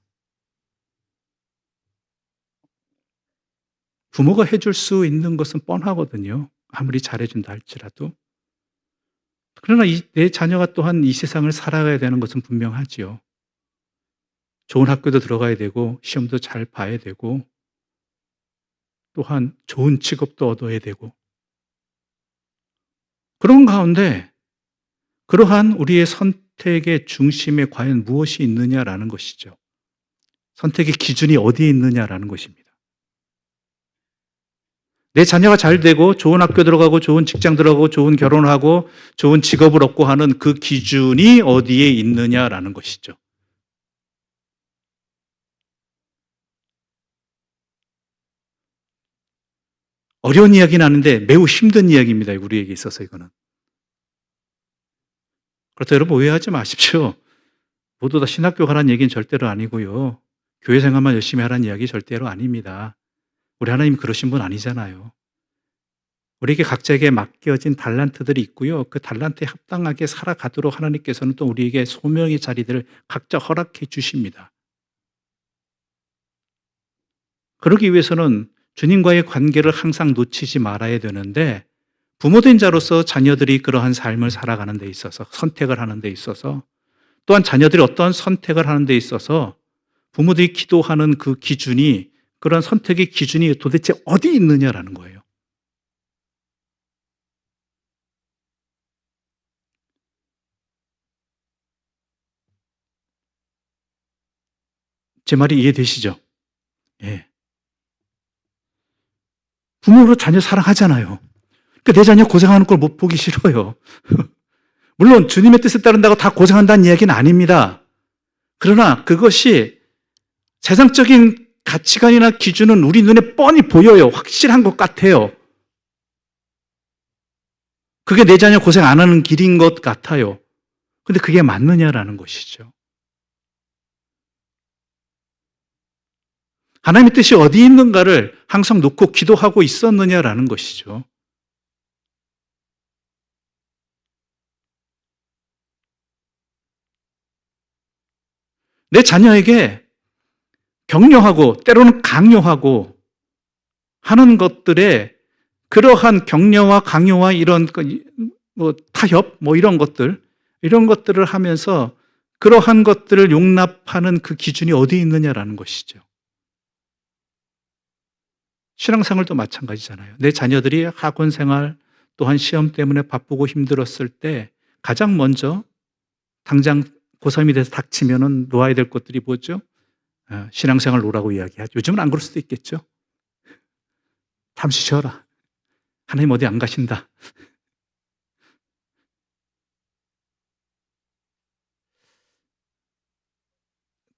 부모가 해줄 수 있는 것은 뻔하거든요. 아무리 잘해준다 할지라도. 그러나 내 자녀가 또한 이 세상을 살아가야 되는 것은 분명하지요. 좋은 학교도 들어가야 되고 시험도 잘 봐야 되고 또한 좋은 직업도 얻어야 되고 그런 가운데 그러한 우리의 선택의 중심에 과연 무엇이 있느냐라는 것이죠. 선택의 기준이 어디에 있느냐라는 것입니다. 내 자녀가 잘 되고 좋은 학교 들어가고 좋은 직장 들어가고 좋은 결혼을 하고 좋은 직업을 얻고 하는 그 기준이 어디에 있느냐라는 것이죠. 어려운 이야기는 아닌데 매우 힘든 이야기입니다. 우리에게 있어서 이거는. 그렇다고 여러분 오해하지 마십시오. 모두 다 신학교 가라는 얘기는 절대로 아니고요. 교회 생활만 열심히 하라는 이야기 절대로 아닙니다. 우리 하나님 그러신 분 아니잖아요. 우리에게 각자에게 맡겨진 달란트들이 있고요. 그 달란트에 합당하게 살아가도록 하나님께서는 또 우리에게 소명의 자리들을 각자 허락해 주십니다. 그러기 위해서는 주님과의 관계를 항상 놓치지 말아야 되는데 부모된 자로서 자녀들이 그러한 삶을 살아가는 데 있어서 선택을 하는 데 있어서 또한 자녀들이 어떤 선택을 하는 데 있어서 부모들이 기도하는 그 기준이 그런 선택의 기준이 도대체 어디 있느냐라는 거예요. 제 말이 이해되시죠? 예. 부모로 자녀 사랑하잖아요. 그러니까 내 자녀 고생하는 걸 못 보기 싫어요. 물론 주님의 뜻에 따른다고 다 고생한다는 이야기는 아닙니다. 그러나 그것이 세상적인 가치관이나 기준은 우리 눈에 뻔히 보여요. 확실한 것 같아요. 그게 내 자녀 고생 안 하는 길인 것 같아요. 근데 그게 맞느냐라는 것이죠. 하나님의 뜻이 어디 있는가를 항상 놓고 기도하고 있었느냐라는 것이죠. 내 자녀에게 격려하고 때로는 강요하고 하는 것들에 그러한 격려와 강요와 이런 타협 이런 것들을 하면서 그러한 것들을 용납하는 그 기준이 어디에 있느냐라는 것이죠. 신앙생활도 마찬가지잖아요. 내 자녀들이 학원 생활 또한 시험 때문에 바쁘고 힘들었을 때 가장 먼저 당장 고3이 돼서 닥치면은 놓아야 될 것들이 뭐죠? 신앙생활 놓으라고 이야기하죠. 요즘은 안 그럴 수도 있겠죠. 잠시 쉬어라. 하나님 어디 안 가신다.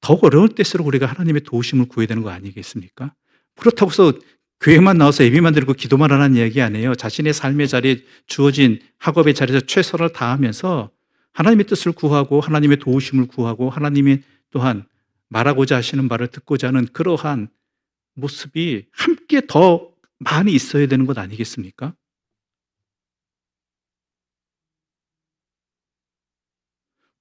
더 어려울 때일수록 우리가 하나님의 도우심을 구해야 되는 거 아니겠습니까? 그렇다고 해서 교회만 나와서 예배만 드리고 기도만 하라는 이야기 아니에요. 자신의 삶의 자리에 주어진 학업의 자리에서 최선을 다하면서 하나님의 뜻을 구하고 하나님의 도우심을 구하고 하나님이 또한 말하고자 하시는 말을 듣고자 하는 그러한 모습이 함께 더 많이 있어야 되는 것 아니겠습니까?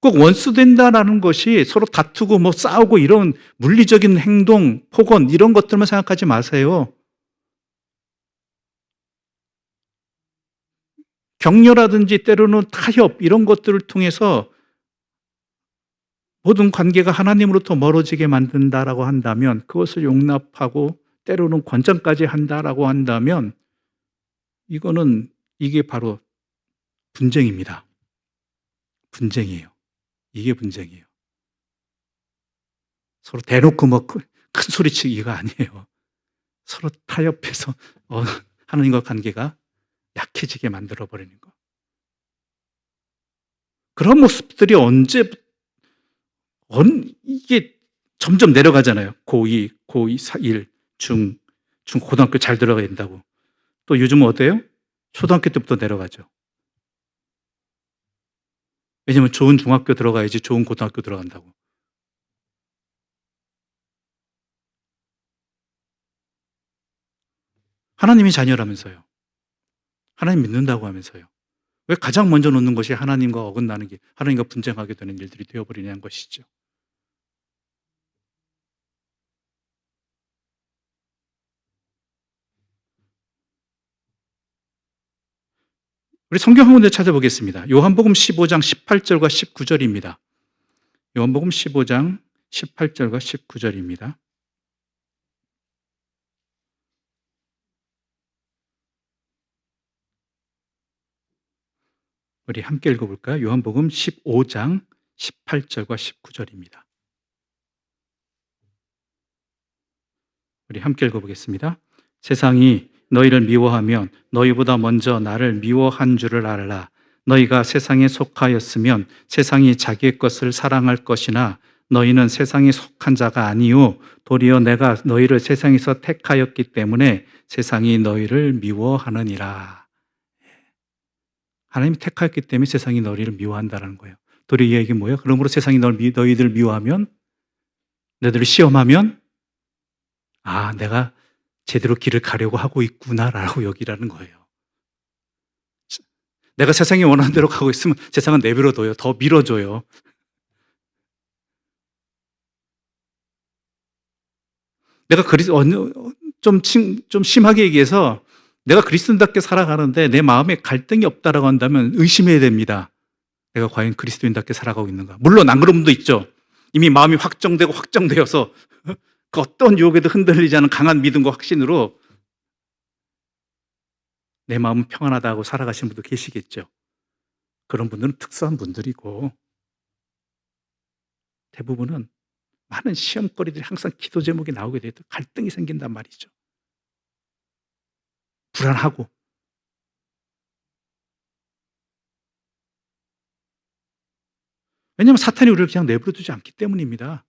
꼭 원수 된다라는 것이 서로 다투고 싸우고 이런 물리적인 행동, 폭언 이런 것들만 생각하지 마세요. 격려라든지 때로는 타협 이런 것들을 통해서 모든 관계가 하나님으로부터 멀어지게 만든다라고 한다면 그것을 용납하고 때로는 권장까지 한다라고 한다면 이게 바로 분쟁입니다. 분쟁이에요. 이게 분쟁이에요. 서로 대놓고 큰 소리치기가 아니에요. 서로 타협해서 하나님과 관계가 약해지게 만들어버리는 거. 그런 모습들이 이게 점점 내려가잖아요. 고2, 고2, 1, 고등학교 잘 들어가야 된다고. 또 요즘은 어때요? 초등학교 때부터 내려가죠. 왜냐면 좋은 중학교 들어가야지 좋은 고등학교 들어간다고. 하나님이 자녀라면서요. 하나님 믿는다고 하면서요. 왜 가장 먼저 놓는 것이 하나님과 어긋나는 게 하나님과 분쟁하게 되는 일들이 되어버리냐는 것이죠. 우리 성경 한 군데 찾아보겠습니다. 요한복음 15장 18절과 19절입니다. 요한복음 15장 18절과 19절입니다. 우리 함께 읽어볼까요? 요한복음 15장 18절과 19절입니다. 우리 함께 읽어보겠습니다. 세상이 너희를 미워하면 너희보다 먼저 나를 미워한 줄을 알라. 너희가 세상에 속하였으면 세상이 자기의 것을 사랑할 것이나 너희는 세상에 속한 자가 아니요 도리어 내가 너희를 세상에서 택하였기 때문에 세상이 너희를 미워하느니라. 하나님이 택하였기 때문에 세상이 너희를 미워한다는 거예요. 도리어 이 얘기는 뭐예요? 그러므로 세상이 너희들 미워하면, 너희들을 시험하면 내가 제대로 길을 가려고 하고 있구나라고 여기라는 거예요. 내가 세상이 원하는 대로 가고 있으면 세상은 내버려둬요. 더 밀어줘요. 내가 좀 심하게 얘기해서 내가 그리스도인답게 살아가는데 내 마음에 갈등이 없다라고 한다면 의심해야 됩니다. 내가 과연 그리스도인답게 살아가고 있는가? 물론 안 그런 분도 있죠. 이미 마음이 확정되어서 그 어떤 유혹에도 흔들리지 않은 강한 믿음과 확신으로 내 마음은 평안하다고 살아가시는 분도 계시겠죠. 그런 분들은 특수한 분들이고 대부분은 많은 시험거리들이 항상 기도 제목이 나오게 돼도 갈등이 생긴단 말이죠. 불안하고. 왜냐하면 사탄이 우리를 그냥 내버려두지 않기 때문입니다.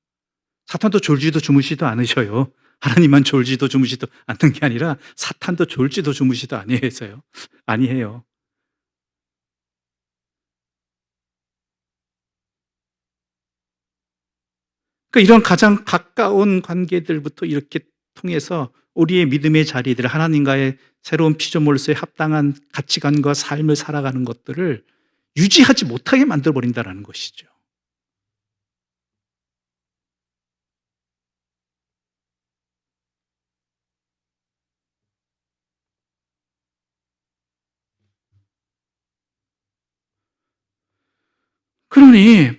사탄도 졸지도 주무시도 않으셔요. 하나님만 졸지도 주무시도 않는 게 아니라 사탄도 졸지도 주무시도 아니해서요. 아니해요. 그러니까 이런 가장 가까운 관계들부터 이렇게 통해서 우리의 믿음의 자리들, 하나님과의 새로운 피조물로서의 합당한 가치관과 삶을 살아가는 것들을 유지하지 못하게 만들어버린다는 것이죠. 그러니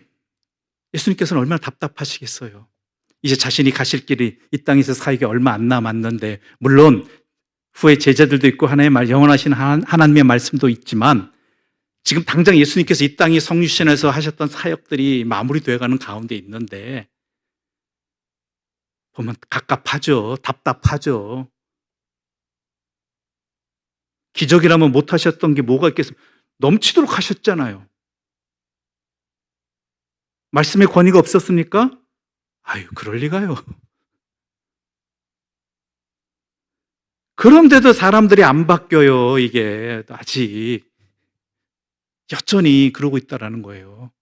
예수님께서는 얼마나 답답하시겠어요. 이제 자신이 가실 길이 이 땅에서 살기 얼마 안 남았는데, 물론 후에 제자들도 있고 하나님의 영원하신 하나님의 말씀도 있지만 지금 당장 예수님께서 이 땅이 성육신에서 하셨던 사역들이 마무리되어가는 가운데 있는데 보면 갑갑하죠. 답답하죠. 기적이라면 못하셨던 게 뭐가 있겠습니까? 넘치도록 하셨잖아요. 말씀의 권위가 없었습니까? 그럴 리가요. 그런데도 사람들이 안 바뀌어요. 이게 아직 여전히 그러고 있다라는 거예요.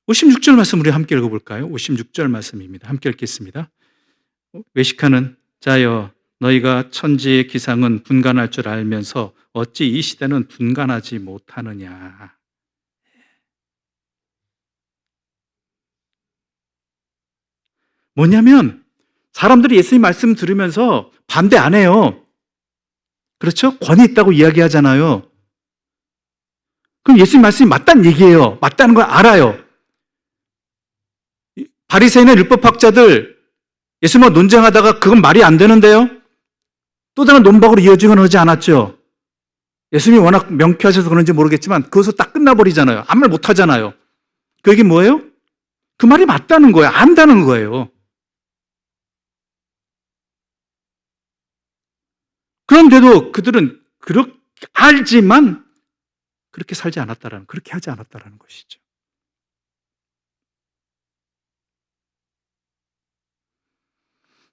(56절) 말씀 우리 함께 읽어볼까요? 56절 말씀입니다. 함께 읽겠습니다. 외식하는 자여, 너희가 천지의 기상은 분간할 줄 알면서 어찌 이 시대는 분간하지 못하느냐. 뭐냐면 사람들이 예수님 말씀 들으면서 반대 안 해요. 그렇죠? 권위 있다고 이야기하잖아요. 그럼 예수님 말씀이 맞다는 얘기예요. 맞다는 걸 알아요. 바리새인의 율법학자들 예수님과 논쟁하다가 그건 말이 안 되는데요? 또 다른 논박으로 이어지거나 하지 않았죠. 예수님이 워낙 명쾌하셔서 그런지 모르겠지만 그것으로 딱 끝나버리잖아요. 아무 말 못하잖아요. 그 얘기 뭐예요? 그 말이 맞다는 거예요. 안다는 거예요. 그런데도 그들은 그렇게 알지만 그렇게 살지 않았다라는, 그렇게 하지 않았다라는 것이죠.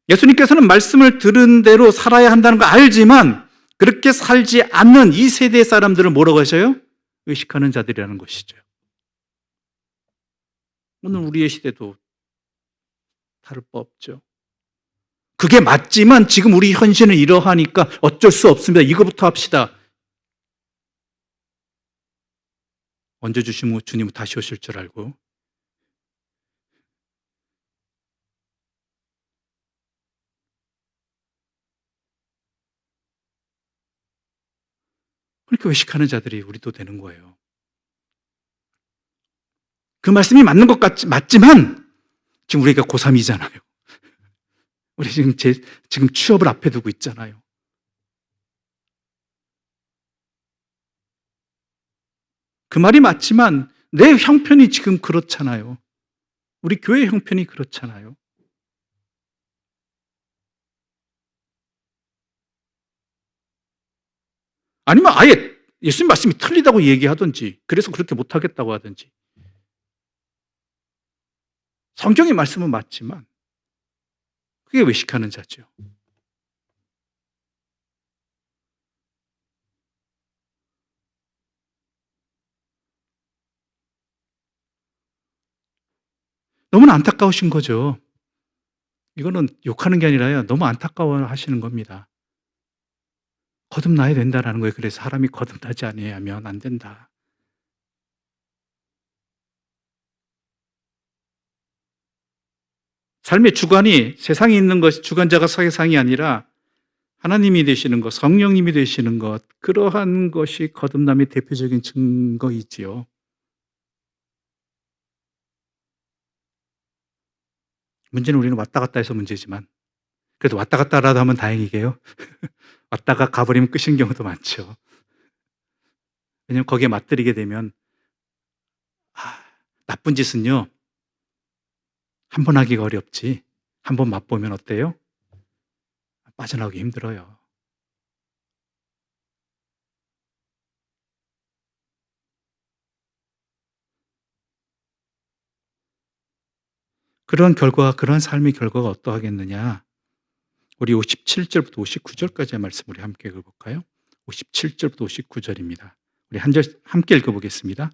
예수님께서는 말씀을 들은 대로 살아야 한다는 거 알지만 그렇게 살지 않는 이 세대 사람들을 뭐라고 하셔요? 의식하는 자들이라는 것이죠. 오늘 우리의 시대도 다를 바 없죠. 그게 맞지만 지금 우리 현실은 이러하니까 어쩔 수 없습니다. 이거부터 합시다. 언제 주시면 주님은 다시 오실 줄 알고. 그렇게 외식하는 자들이 우리도 되는 거예요. 그 말씀이 맞는 것 맞지만 지금 우리가 고3이잖아요. 우리 지금 취업을 앞에 두고 있잖아요. 그 말이 맞지만 내 형편이 지금 그렇잖아요. 우리 교회 형편이 그렇잖아요. 아니면 아예 예수님 말씀이 틀리다고 얘기하든지, 그래서 그렇게 못하겠다고 하든지. 성경의 말씀은 맞지만 그게 외식하는 자죠. 너무나 안타까우신 거죠. 이거는 욕하는 게 아니라요, 너무 안타까워 하시는 겁니다. 거듭나야 된다라는 거예요. 그래서 사람이 거듭나지 아니하면 안 된다. 삶의 주관이 세상에 있는 것이, 주관자가 세상이 아니라 하나님이 되시는 것, 성령님이 되시는 것, 그러한 것이 거듭남의 대표적인 증거이지요. 문제는 우리는 왔다 갔다 해서 문제지만, 그래도 왔다 갔다라도 하면 다행이게요. 왔다가 가버리면 끝인 경우도 많죠. 왜냐하면 거기에 맞들이게 되면 나쁜 짓은요, 한 번 하기가 어렵지 한 번 맛보면 어때요? 빠져나오기 힘들어요. 그런 결과, 그런 삶의 결과가 어떠하겠느냐? 우리 57절부터 59절까지의 말씀 우리 함께 읽어볼까요? 57절부터 59절입니다. 우리 한 절 함께 읽어보겠습니다.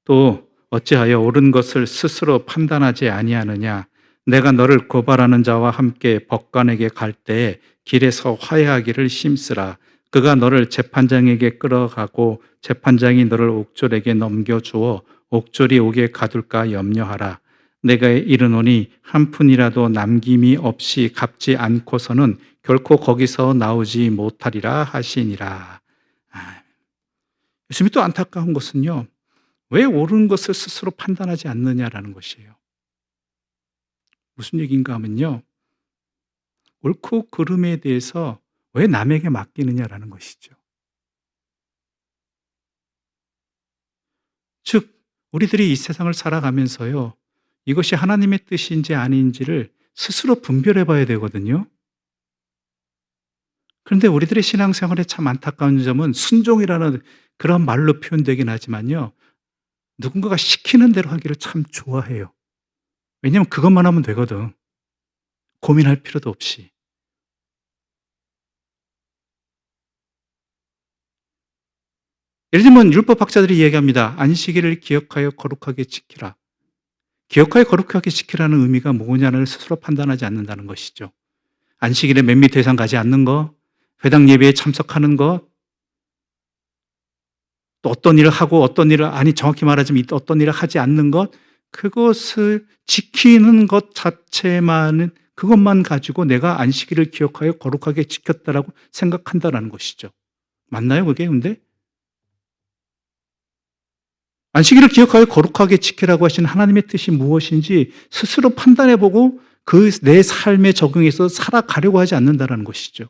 또 어찌하여 옳은 것을 스스로 판단하지 아니하느냐? 내가 너를 고발하는 자와 함께 법관에게 갈 때에 길에서 화해하기를 심쓰라. 그가 너를 재판장에게 끌어가고 재판장이 너를 옥졸에게 넘겨주어 옥졸이 옥에 가둘까 염려하라. 내가 이르노니 한 푼이라도 남김이 없이 갚지 않고서는 결코 거기서 나오지 못하리라 하시니라. 예수님이 또 안타까운 것은요, 왜 옳은 것을 스스로 판단하지 않느냐라는 것이에요. 무슨 얘기인가 하면요, 옳고 그름에 대해서 왜 남에게 맡기느냐라는 것이죠. 즉, 우리들이 이 세상을 살아가면서요, 이것이 하나님의 뜻인지 아닌지를 스스로 분별해 봐야 되거든요. 그런데 우리들의 신앙생활에 참 안타까운 점은 순종이라는 그런 말로 표현되긴 하지만요, 누군가가 시키는 대로 하기를 참 좋아해요. 왜냐하면 그것만 하면 되거든. 고민할 필요도 없이. 예를 들면 율법학자들이 얘기합니다. 안식일을 기억하여 거룩하게 지키라. 기억하여 거룩하게 지키라는 의미가 뭐냐를 스스로 판단하지 않는다는 것이죠. 안식일에 맨밑 대상 가지 않는 것, 회당 예배에 참석하는 것, 또 어떤 일을 하고 어떤 일을, 아니 정확히 말하자면 어떤 일을 하지 않는 것, 그것을 지키는 것 자체만은, 그것만 가지고 내가 안식일을 기억하여 거룩하게 지켰다라고 생각한다라는 것이죠. 맞나요, 그게? 근데 안식일을 기억하여 거룩하게 지키라고 하신 하나님의 뜻이 무엇인지 스스로 판단해보고 그 내 삶에 적용해서 살아가려고 하지 않는다는 것이죠.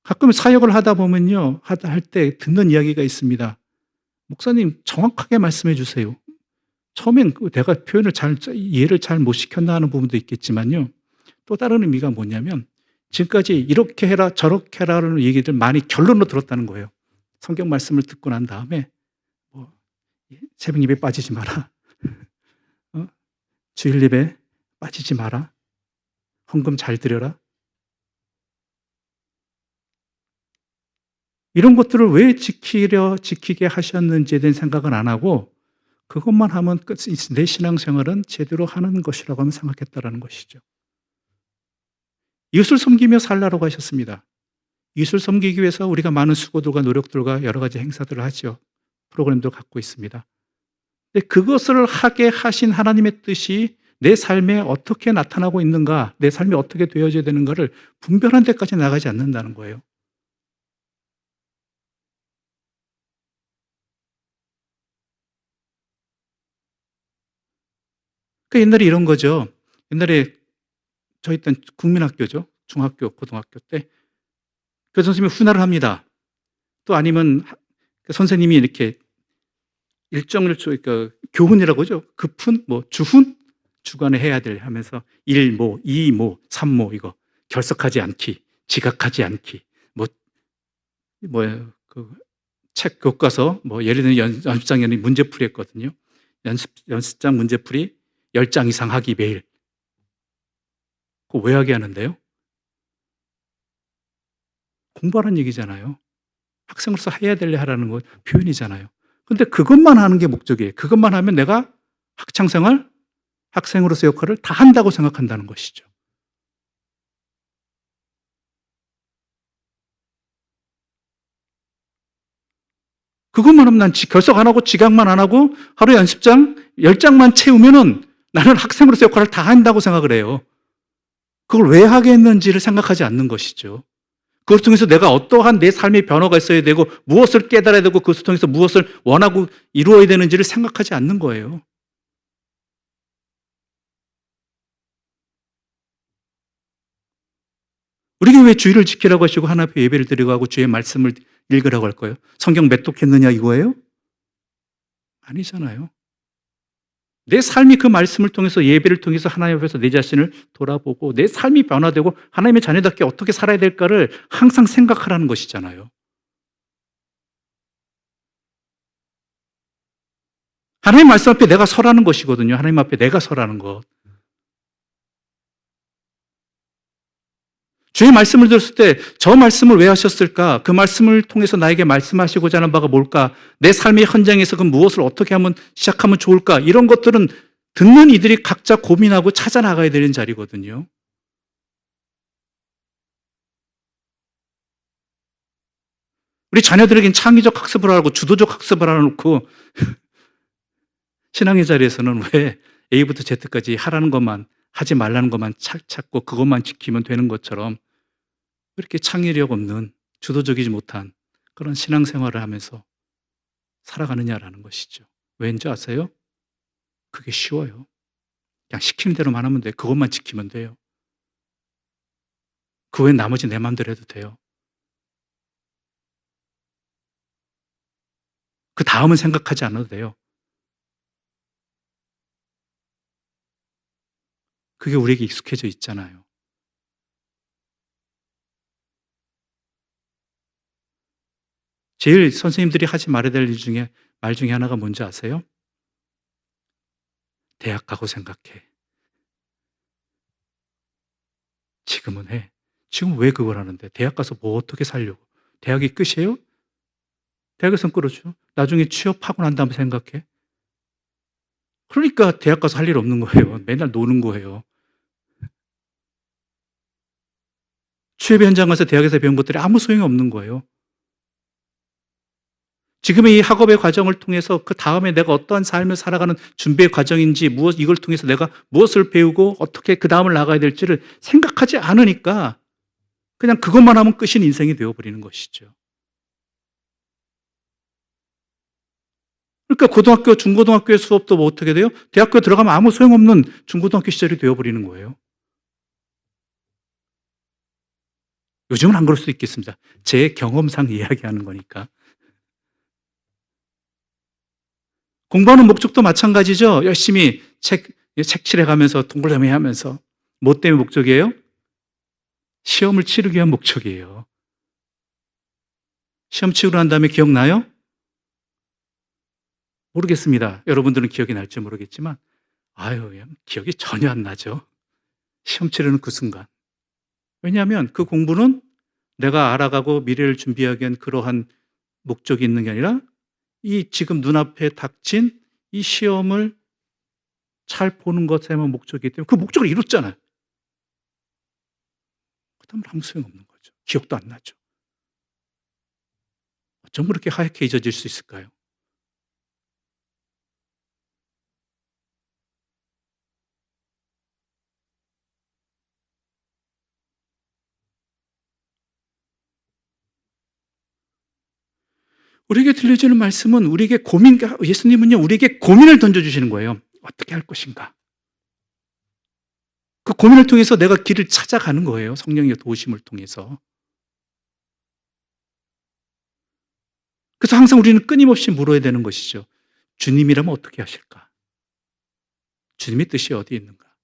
가끔 사역을 하다 보면요, 할 때 듣는 이야기가 있습니다. 목사님, 정확하게 말씀해 주세요. 처음엔 내가 표현을 이해를 잘 못 시켰나 하는 부분도 있겠지만요, 또 다른 의미가 뭐냐면, 지금까지 이렇게 해라 저렇게 해라라는 얘기들 많이 결론으로 들었다는 거예요. 성경 말씀을 듣고 난 다음에 새벽 예배 빠지지 마라, 주일 예배 빠지지 마라, 헌금 잘 드려라, 이런 것들을 왜 지키게 하셨는지에 대한 생각은 안 하고 그것만 하면 내 신앙생활은 제대로 하는 것이라고 하면 생각했다라는 것이죠. 이웃을 섬기며 살라라고 하셨습니다. 이웃을 섬기기 위해서 우리가 많은 수고들과 노력들과 여러 가지 행사들을 하죠. 프로그램도 갖고 있습니다. 근데 그것을 하게 하신 하나님의 뜻이 내 삶에 어떻게 나타나고 있는가, 내 삶이 어떻게 되어져야 되는가를 분별한 데까지 나가지 않는다는 거예요. 옛날에 이런 거죠. 옛날에 저희 땐 국민학교죠. 중학교, 고등학교 때 교장 선생님이 훈화를 합니다. 또 아니면 선생님이 이렇게 일정을 그러니까 교훈이라고 하죠. 급훈, 뭐 주훈, 주간에 해야 될 하면서 1모, 2모, 3모 이거 결석하지 않기, 지각하지 않기, 뭐예요? 책 교과서 뭐 예를 들면 연습장에는 문제풀이 했거든요. 연습장 문제풀이 10장 이상 하기 매일. 그거 왜 하게 하는데요? 공부하라는 얘기잖아요. 학생으로서 해야 될 일 하라는 거 표현이잖아요. 근데 그것만 하는 게 목적이에요. 그것만 하면 내가 학창생활, 학생으로서 역할을 다 한다고 생각한다는 것이죠. 그것만 하면 난 결석 안 하고 지각만 안 하고 하루에 연습장 10장만 채우면은 나는 학생으로서 역할을 다 한다고 생각을 해요. 그걸 왜 하게 했는지를 생각하지 않는 것이죠. 그걸 통해서 내가 어떠한 내 삶의 변화가 있어야 되고 무엇을 깨달아야 되고 그것을 통해서 무엇을 원하고 이루어야 되는지를 생각하지 않는 거예요. 우리가 왜 주의를 지키라고 하시고 하나님 앞에 예배를 드리고 하고 주의 말씀을 읽으라고 할 거예요? 성경 맺독했느냐 이거예요? 아니잖아요. 내 삶이 그 말씀을 통해서 예배를 통해서 하나님 앞에서 내 자신을 돌아보고 내 삶이 변화되고 하나님의 자녀답게 어떻게 살아야 될까를 항상 생각하라는 것이잖아요. 하나님 말씀 앞에 내가 서라는 것이거든요. 하나님 앞에 내가 서라는 것. 주의 말씀을 들었을 때 저 말씀을 왜 하셨을까? 그 말씀을 통해서 나에게 말씀하시고자 하는 바가 뭘까? 내 삶의 현장에서 그 무엇을 어떻게 하면 시작하면 좋을까? 이런 것들은 듣는 이들이 각자 고민하고 찾아 나가야 되는 자리거든요. 우리 자녀들에겐 창의적 학습을 하고 주도적 학습을 하놓고 신앙의 자리에서는 왜 A부터 Z까지 하라는 것만 하지 말라는 것만 찾고 그것만 지키면 되는 것처럼 이렇게 창의력 없는 주도적이지 못한 그런 신앙생활을 하면서 살아가느냐라는 것이죠. 왠지 아세요? 그게 쉬워요. 그냥 시키는 대로만 하면 돼요. 그것만 지키면 돼요. 그 외엔 나머지 내 마음대로 해도 돼요. 그 다음은 생각하지 않아도 돼요. 그게 우리에게 익숙해져 있잖아요. 제일 선생님들이 하지 말아야 될 말 중에 하나가 뭔지 아세요? 대학 가고 생각해. 지금은 해. 지금 왜 그걸 하는데? 대학 가서 뭐 어떻게 살려고? 대학이 끝이에요? 대학에선 그렇죠. 나중에 취업하고 난 다음에 생각해. 그러니까 대학 가서 할 일 없는 거예요. 맨날 노는 거예요. 취업 현장 가서 대학에서 배운 것들이 아무 소용이 없는 거예요. 지금의 이 학업의 과정을 통해서 그 다음에 내가 어떠한 삶을 살아가는 준비의 과정인지 이걸 통해서 내가 무엇을 배우고 어떻게 그 다음을 나가야 될지를 생각하지 않으니까 그냥 그것만 하면 끝인 인생이 되어버리는 것이죠. 그러니까 고등학교, 중고등학교의 수업도 뭐 어떻게 돼요? 대학교에 들어가면 아무 소용없는 중고등학교 시절이 되어버리는 거예요. 요즘은 안 그럴 수도 있겠습니다. 제 경험상 이야기하는 거니까. 공부하는 목적도 마찬가지죠. 열심히 색칠해 가면서 동글라미 하면서. 뭐 때문에 목적이에요? 시험을 치르기 위한 목적이에요. 시험 치고 난 다음에 기억나요? 모르겠습니다. 여러분들은 기억이 날지 모르겠지만 기억이 전혀 안 나죠. 시험 치르는 그 순간. 왜냐하면 그 공부는 내가 알아가고 미래를 준비하기 위한 그러한 목적이 있는 게 아니라 이 지금 눈앞에 닥친 이 시험을 잘 보는 것에만 목적이기 때문에 그 목적을 이뤘잖아요. 그다음에 아무 소용없는 거죠. 기억도 안 나죠. 어쩜 그렇게 하얗게 잊어질 수 있을까요? 우리에게 들려주는 말씀은 예수님은요, 우리에게 고민을 던져주시는 거예요. 어떻게 할 것인가? 그 고민을 통해서 내가 길을 찾아가는 거예요. 성령의 도우심을 통해서. 그래서 항상 우리는 끊임없이 물어야 되는 것이죠. 주님이라면 어떻게 하실까? 주님의 뜻이 어디에 있는가?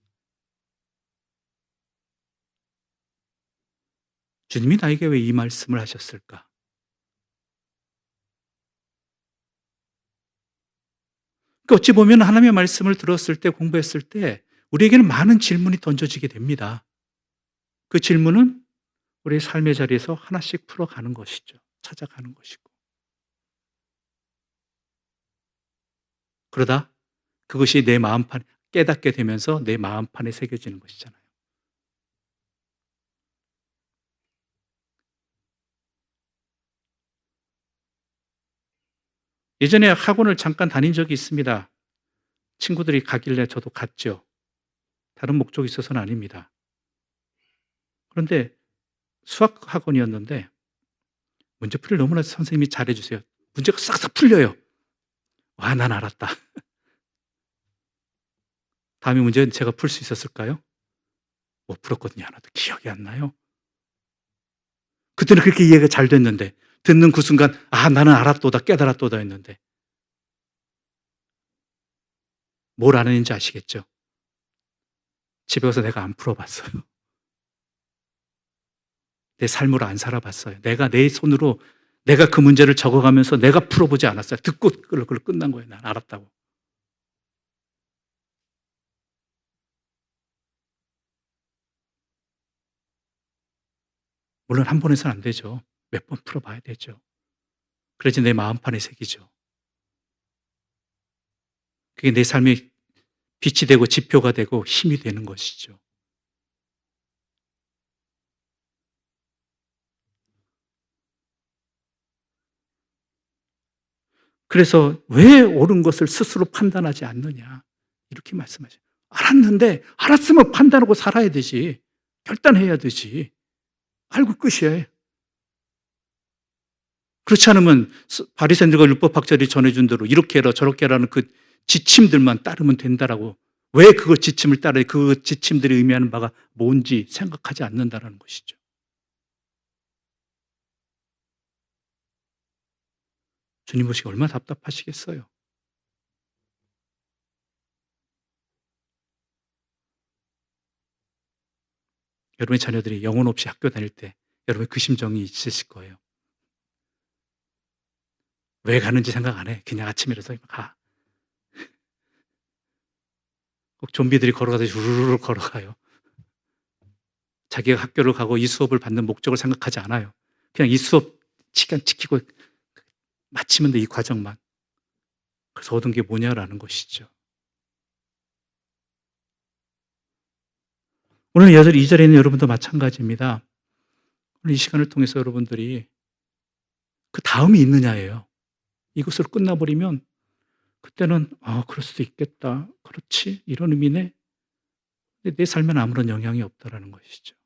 주님이 나에게 왜 이 말씀을 하셨을까? 어찌 보면 하나님의 말씀을 들었을 때, 공부했을 때 우리에게는 많은 질문이 던져지게 됩니다. 그 질문은 우리의 삶의 자리에서 하나씩 풀어가는 것이죠. 찾아가는 것이고. 그러다 그것이 내 마음판, 깨닫게 되면서 내 마음판에 새겨지는 것이잖아요. 예전에 학원을 잠깐 다닌 적이 있습니다. 친구들이 가길래 저도 갔죠. 다른 목적이 있어서는 아닙니다. 그런데 수학 학원이었는데 문제풀이를 너무나 선생님이 잘해주세요. 문제가 싹싹 풀려요. 와, 난 알았다. 다음에 문제는 제가 풀 수 있었을까요? 못 풀었거든요. 하나도 기억이 안 나요. 그때는 그렇게 이해가 잘 됐는데 듣는 그 순간 나는 알았도다, 깨달았도다 했는데 뭘 아는지 아시겠죠? 집에 가서 내가 안 풀어봤어요. 내 삶으로 안 살아봤어요. 내가 내 손으로 내가 그 문제를 적어가면서 내가 풀어보지 않았어요. 듣고 그걸로 끝난 거예요. 난 알았다고. 물론 한 번 해서는 안 되죠. 몇 번 풀어봐야 되죠. 그래야지 내 마음판에 새기죠. 그게 내 삶의 빛이 되고 지표가 되고 힘이 되는 것이죠. 그래서 왜 옳은 것을 스스로 판단하지 않느냐 이렇게 말씀하셔요. 알았는데 알았으면 판단하고 살아야 되지. 결단해야 되지. 알고 끝이에요. 그렇지 않으면 바리새인들과 율법학자들이 전해준 대로 이렇게 해라 저렇게 해라는 그 지침들만 따르면 된다라고, 왜 그걸 지침을 따라 그 지침들이 의미하는 바가 뭔지 생각하지 않는다라는 것이죠. 주님 보시기 얼마나 답답하시겠어요. 여러분의 자녀들이 영혼 없이 학교 다닐 때 여러분 그 심정이 있으실 거예요. 왜 가는지 생각 안 해. 그냥 아침에 일어나서 가. 꼭 좀비들이 걸어가듯이 우르르 걸어가요. 자기가 학교를 가고 이 수업을 받는 목적을 생각하지 않아요. 그냥 이 수업 시간 지키고 마치면 돼, 이 과정만. 그래서 얻은 게 뭐냐라는 것이죠. 오늘 2절에 있는 여러분도 마찬가지입니다. 오늘 이 시간을 통해서 여러분들이 그 다음이 있느냐예요. 이것으로 끝나버리면 그때는 그럴 수도 있겠다. 그렇지. 이런 의미네. 근데 내 삶에는 아무런 영향이 없다라는 것이죠.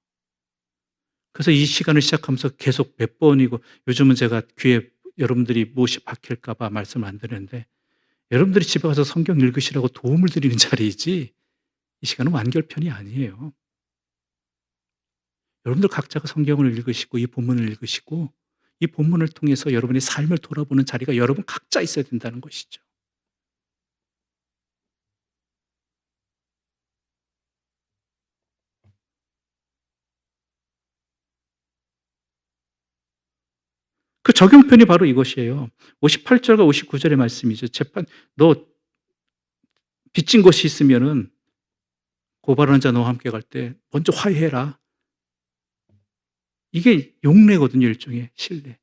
그래서 이 시간을 시작하면서 계속 몇 번이고, 요즘은 제가 귀에 여러분들이 무엇이 박힐까 봐 말씀 안 드리는데, 여러분들이 집에 가서 성경 읽으시라고 도움을 드리는 자리이지 이 시간은 완결편이 아니에요. 여러분들 각자가 성경을 읽으시고 이 본문을 읽으시고 이 본문을 통해서 여러분의 삶을 돌아보는 자리가 여러분 각자 있어야 된다는 것이죠. 그 적용편이 바로 이것이에요. 58절과 59절의 말씀이죠. 너 빚진 것이 있으면은 고발하는 자 너와 함께 갈 때 먼저 화해해라. 이게 용례거든요. 일종의 신뢰.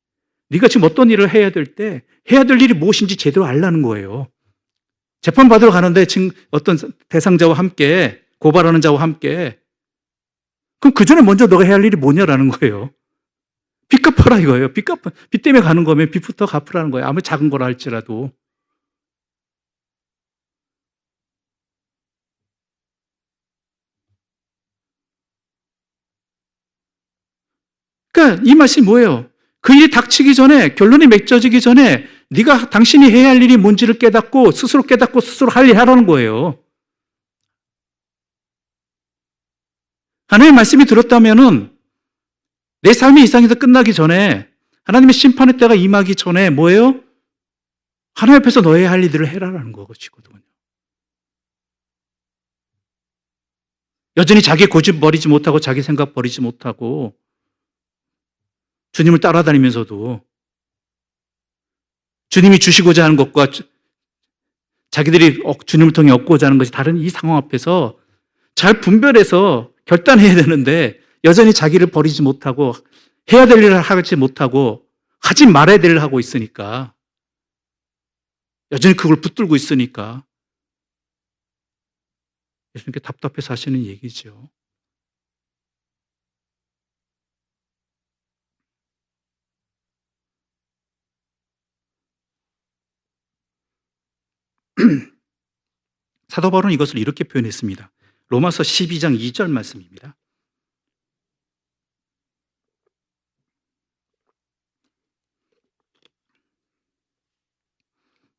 네가 지금 어떤 일을 해야 될 때 해야 될 일이 무엇인지 제대로 알라는 거예요. 재판받으러 가는데 지금 어떤 대상자와 함께, 고발하는 자와 함께, 그럼 그 전에 먼저 너가 해야 할 일이 뭐냐라는 거예요. 빚 갚아라 이거예요. 빚 때문에 가는 거면 빚부터 갚으라는 거예요. 아무리 작은 거라 할지라도. 그러니까 이 말씀이 뭐예요? 그 일이 닥치기 전에, 결론이 맺혀지기 전에 네가 당신이 해야 할 일이 뭔지를 깨닫고 스스로 할 일 하라는 거예요. 하나님의 말씀이 들었다면은 내 삶이 이 세상에서 끝나기 전에, 하나님의 심판의 때가 임하기 전에 뭐예요? 하나님 앞에서 너의 할 일들을 해라라는 것이거든요. 여전히 자기 고집 버리지 못하고 자기 생각 버리지 못하고 주님을 따라다니면서도 주님이 주시고자 하는 것과 자기들이 주님을 통해 얻고자 하는 것이 다른 이 상황 앞에서 잘 분별해서 결단해야 되는데 여전히 자기를 버리지 못하고 해야 될 일을 하지 못하고 하지 말아야 될 일을 하고 있으니까, 여전히 그걸 붙들고 있으니까 예수님께 답답해서 하시는 얘기죠. 사도 바울은 이것을 이렇게 표현했습니다. 로마서 12장 2절 말씀입니다.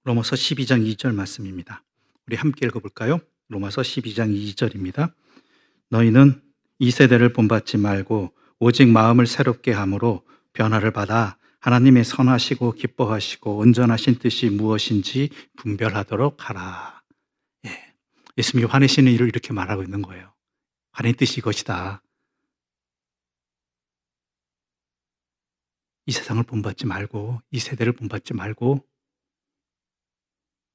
로마서 12장 2절 말씀입니다. 우리 함께 읽어볼까요? 로마서 12장 2절입니다. 너희는 이 세대를 본받지 말고 오직 마음을 새롭게 함으로 변화를 받아 하나님의 선하시고 기뻐하시고 온전하신 뜻이 무엇인지 분별하도록 하라. 예. 예수님이 화내시는 일을 이렇게 말하고 있는 거예요. 하나님의 뜻이 이것이다. 이 세상을 본받지 말고, 이 세대를 본받지 말고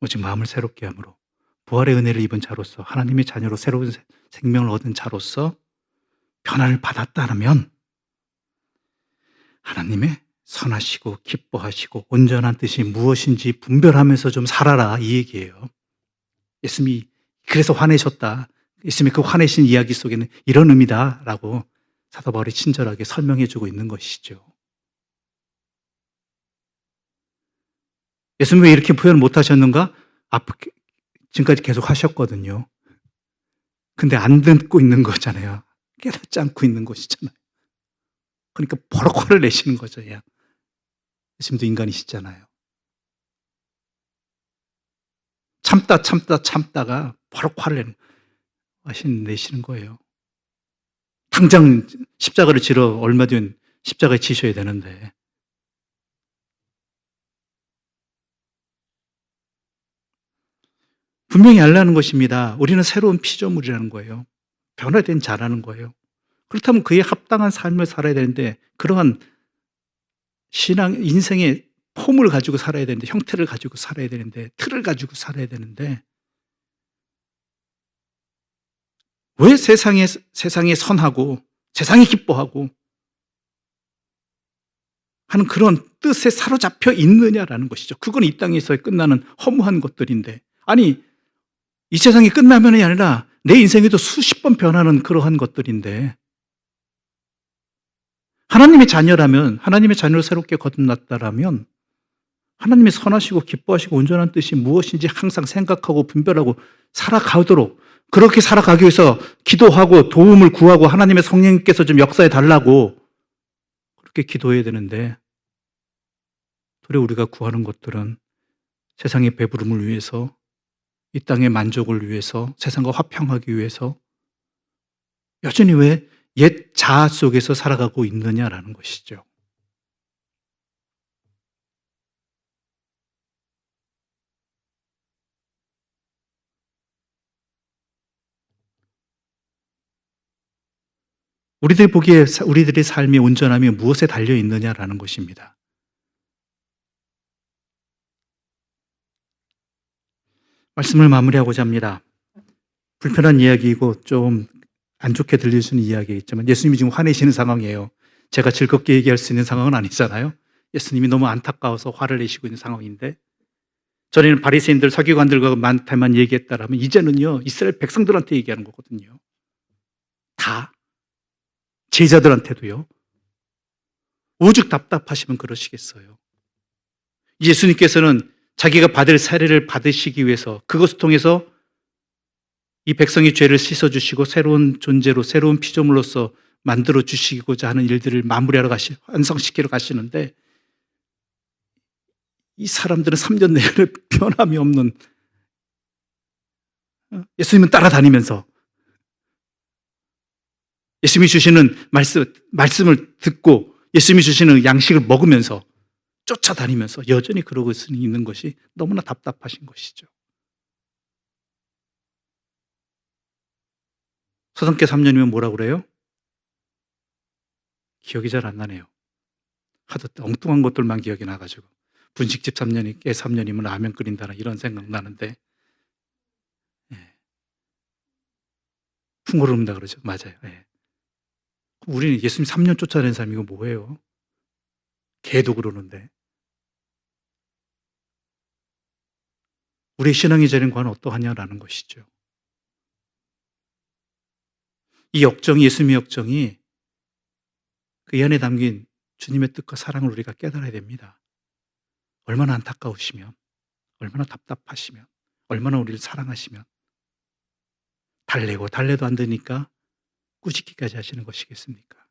오직 마음을 새롭게 함으로 부활의 은혜를 입은 자로서, 하나님의 자녀로 새로운 생명을 얻은 자로서 변화를 받았다면 하나님의 선하시고 기뻐하시고 온전한 뜻이 무엇인지 분별하면서 좀 살아라, 이 얘기예요. 예수님이 그래서 화내셨다. 예수님의 그 화내신 이야기 속에는 이런 의미다라고 사도 바울이 친절하게 설명해 주고 있는 것이죠. 예수님이 왜 이렇게 표현을 못 하셨는가? 지금까지 계속 하셨거든요. 근데 안 듣고 있는 거잖아요. 깨닫지 않고 있는 것이잖아요. 그러니까 버럭 화를 내시는 거죠. 예수님도 인간이시잖아요. 참다가 버럭 화를 내시는 거예요. 당장 십자가를 지러 얼마 뒤에 십자가에 지셔야 되는데. 분명히 알라는 것입니다. 우리는 새로운 피조물이라는 거예요. 변화된 자라는 거예요. 그렇다면 그에 합당한 삶을 살아야 되는데, 그러한 인생의 폼을 가지고 살아야 되는데, 형태를 가지고 살아야 되는데, 틀을 가지고 살아야 되는데, 왜 세상에 선하고 세상이 기뻐하고 하는 그런 뜻에 사로잡혀 있느냐라는 것이죠. 그건 이 땅에서 끝나는 허무한 것들인데, 아니 이 세상이 끝나면이 아니라 내 인생에도 수십 번 변하는 그러한 것들인데, 하나님의 자녀라면, 하나님의 자녀로 새롭게 거듭났다라면 하나님의 선하시고 기뻐하시고 온전한 뜻이 무엇인지 항상 생각하고 분별하고 살아가도록, 그렇게 살아가기 위해서 기도하고 도움을 구하고 하나님의 성령님께서 좀 역사해 달라고 그렇게 기도해야 되는데, 도리어 우리가 구하는 것들은 세상의 배부름을 위해서, 이 땅의 만족을 위해서, 세상과 화평하기 위해서 여전히 왜 옛 자아 속에서 살아가고 있느냐라는 것이죠. 우리들이 보기에 우리들의 삶이 온전함이 무엇에 달려 있느냐라는 것입니다. 말씀을 마무리하고자 합니다. 불편한 이야기이고 좀 안 좋게 들려주는 이야기겠지만, 예수님이 지금 화내시는 상황이에요. 제가 즐겁게 얘기할 수 있는 상황은 아니잖아요. 예수님이 너무 안타까워서 화를 내시고 있는 상황인데, 전에는 바리새인들, 서기관들과만 얘기했다라면 이제는요 이스라엘 백성들한테 얘기하는 거거든요. 다 제자들한테도요. 오죽 답답하시면 그러시겠어요. 예수님께서는 자기가 받을 사례를 받으시기 위해서 그것을 통해서 이 백성의 죄를 씻어주시고 새로운 존재로 새로운 피조물로서 만들어 주시고자 하는 일들을 마무리하러 완성시키러 가시는데 이 사람들은 3년 내내 변함이 없는 예수님은 따라다니면서 예수님이 주시는 말씀을 듣고 예수님이 주시는 양식을 먹으면서 쫓아다니면서 여전히 그러고 있는 것이 너무나 답답하신 것이죠. 서당계 3년이면 뭐라고 그래요? 기억이 잘 안 나네요. 하도 엉뚱한 것들만 기억이 나가지고 분식집 3년이면 라면 끓인다는 이런 생각 나는데 풍고름다 그러죠. 맞아요. 우리는 예수님 3년 쫓아낸 사람이고 뭐예요? 개도 그러는데 우리의 신앙의 재림과는 어떠하냐라는 것이죠. 이 역정이 예수님의 역정이 그 안에 담긴 주님의 뜻과 사랑을 우리가 깨달아야 됩니다. 얼마나 안타까우시면 얼마나 답답하시면 얼마나 우리를 사랑하시면 달래도 안 되니까 꾸짖기까지 하시는 것이겠습니까?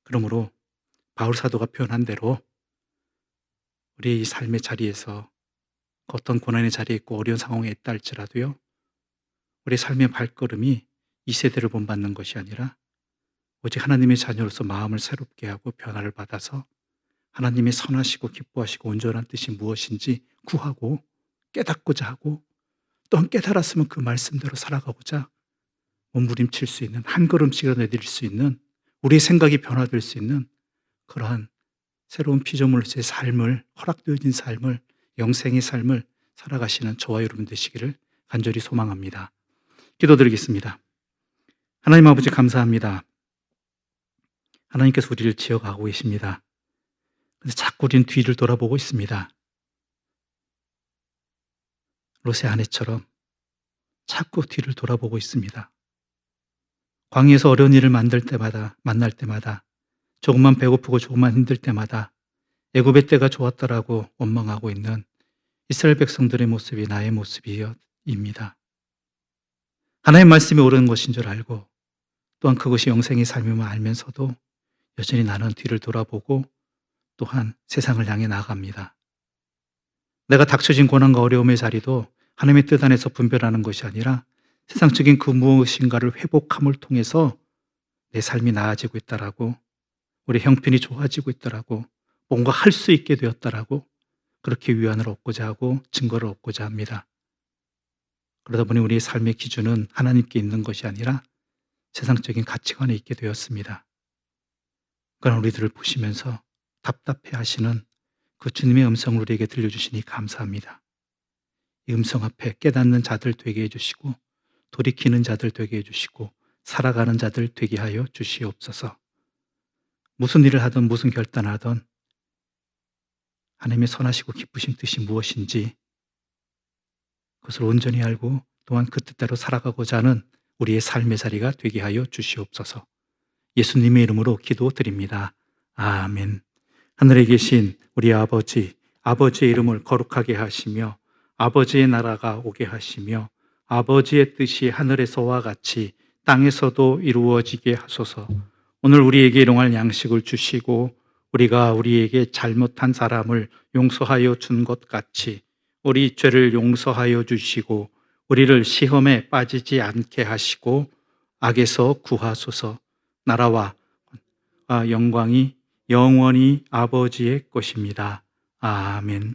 그러므로 바울 사도가 표현한 대로 우리의 이 삶의 자리에서 어떤 고난의 자리에 있고 어려운 상황에 있다 할지라도요, 우리의 삶의 발걸음이 이 세대를 본받는 것이 아니라 오직 하나님의 자녀로서 마음을 새롭게 하고 변화를 받아서 하나님의 선하시고 기뻐하시고 온전한 뜻이 무엇인지 구하고 깨닫고자 하고 또한 깨달았으면 그 말씀대로 살아가고자 몸부림칠 수 있는 한 걸음씩이라도 내딜 수 있는 우리의 생각이 변화될 수 있는 그러한 새로운 피조물로서의 삶을 허락되어진 삶을 영생의 삶을 살아가시는 저와 여러분 되시기를 간절히 소망합니다. 기도드리겠습니다. 하나님 아버지 감사합니다. 하나님께서 우리를 지어가고 계십니다. 그런데 자꾸 우리는 뒤를 돌아보고 있습니다. 롯의 아내처럼 자꾸 뒤를 돌아보고 있습니다. 광야에서 어려운 일을 만날 때마다 조금만 배고프고 조금만 힘들 때마다 애굽의 때가 좋았다라고 원망하고 있는 이스라엘 백성들의 모습이 나의 모습입니다. 하나님의 말씀이 옳은 것인 줄 알고 또한 그것이 영생의 삶임을 알면서도 여전히 나는 뒤를 돌아보고 또한 세상을 향해 나아갑니다. 내가 닥쳐진 고난과 어려움의 자리도 하나님의 뜻 안에서 분별하는 것이 아니라 세상적인 그 무엇인가를 회복함을 통해서 내 삶이 나아지고 있다라고 우리 형편이 좋아지고 있다라고 뭔가 할 수 있게 되었다라고 그렇게 위안을 얻고자 하고 증거를 얻고자 합니다. 그러다 보니 우리의 삶의 기준은 하나님께 있는 것이 아니라 세상적인 가치관에 있게 되었습니다. 그러나 우리들을 보시면서 답답해 하시는 그 주님의 음성을 우리에게 들려주시니 감사합니다. 이 음성 앞에 깨닫는 자들 되게 해주시고 돌이키는 자들 되게 해주시고 살아가는 자들 되게 하여 주시옵소서. 무슨 일을 하든 무슨 결단을 하든 하나님의 선하시고 기쁘신 뜻이 무엇인지 그것을 온전히 알고 또한 그 뜻대로 살아가고자 하는 우리의 삶의 자리가 되게 하여 주시옵소서. 예수님의 이름으로 기도드립니다. 아멘. 하늘에 계신 우리 아버지, 아버지의 이름을 거룩하게 하시며 아버지의 나라가 오게 하시며 아버지의 뜻이 하늘에서와 같이 땅에서도 이루어지게 하소서. 오늘 우리에게 일용할 양식을 주시고 우리가 우리에게 잘못한 사람을 용서하여 준 것 같이 우리 죄를 용서하여 주시고 우리를 시험에 빠지지 않게 하시고 악에서 구하소서. 나라와 영광이 영원히 아버지의 것입니다. 아멘.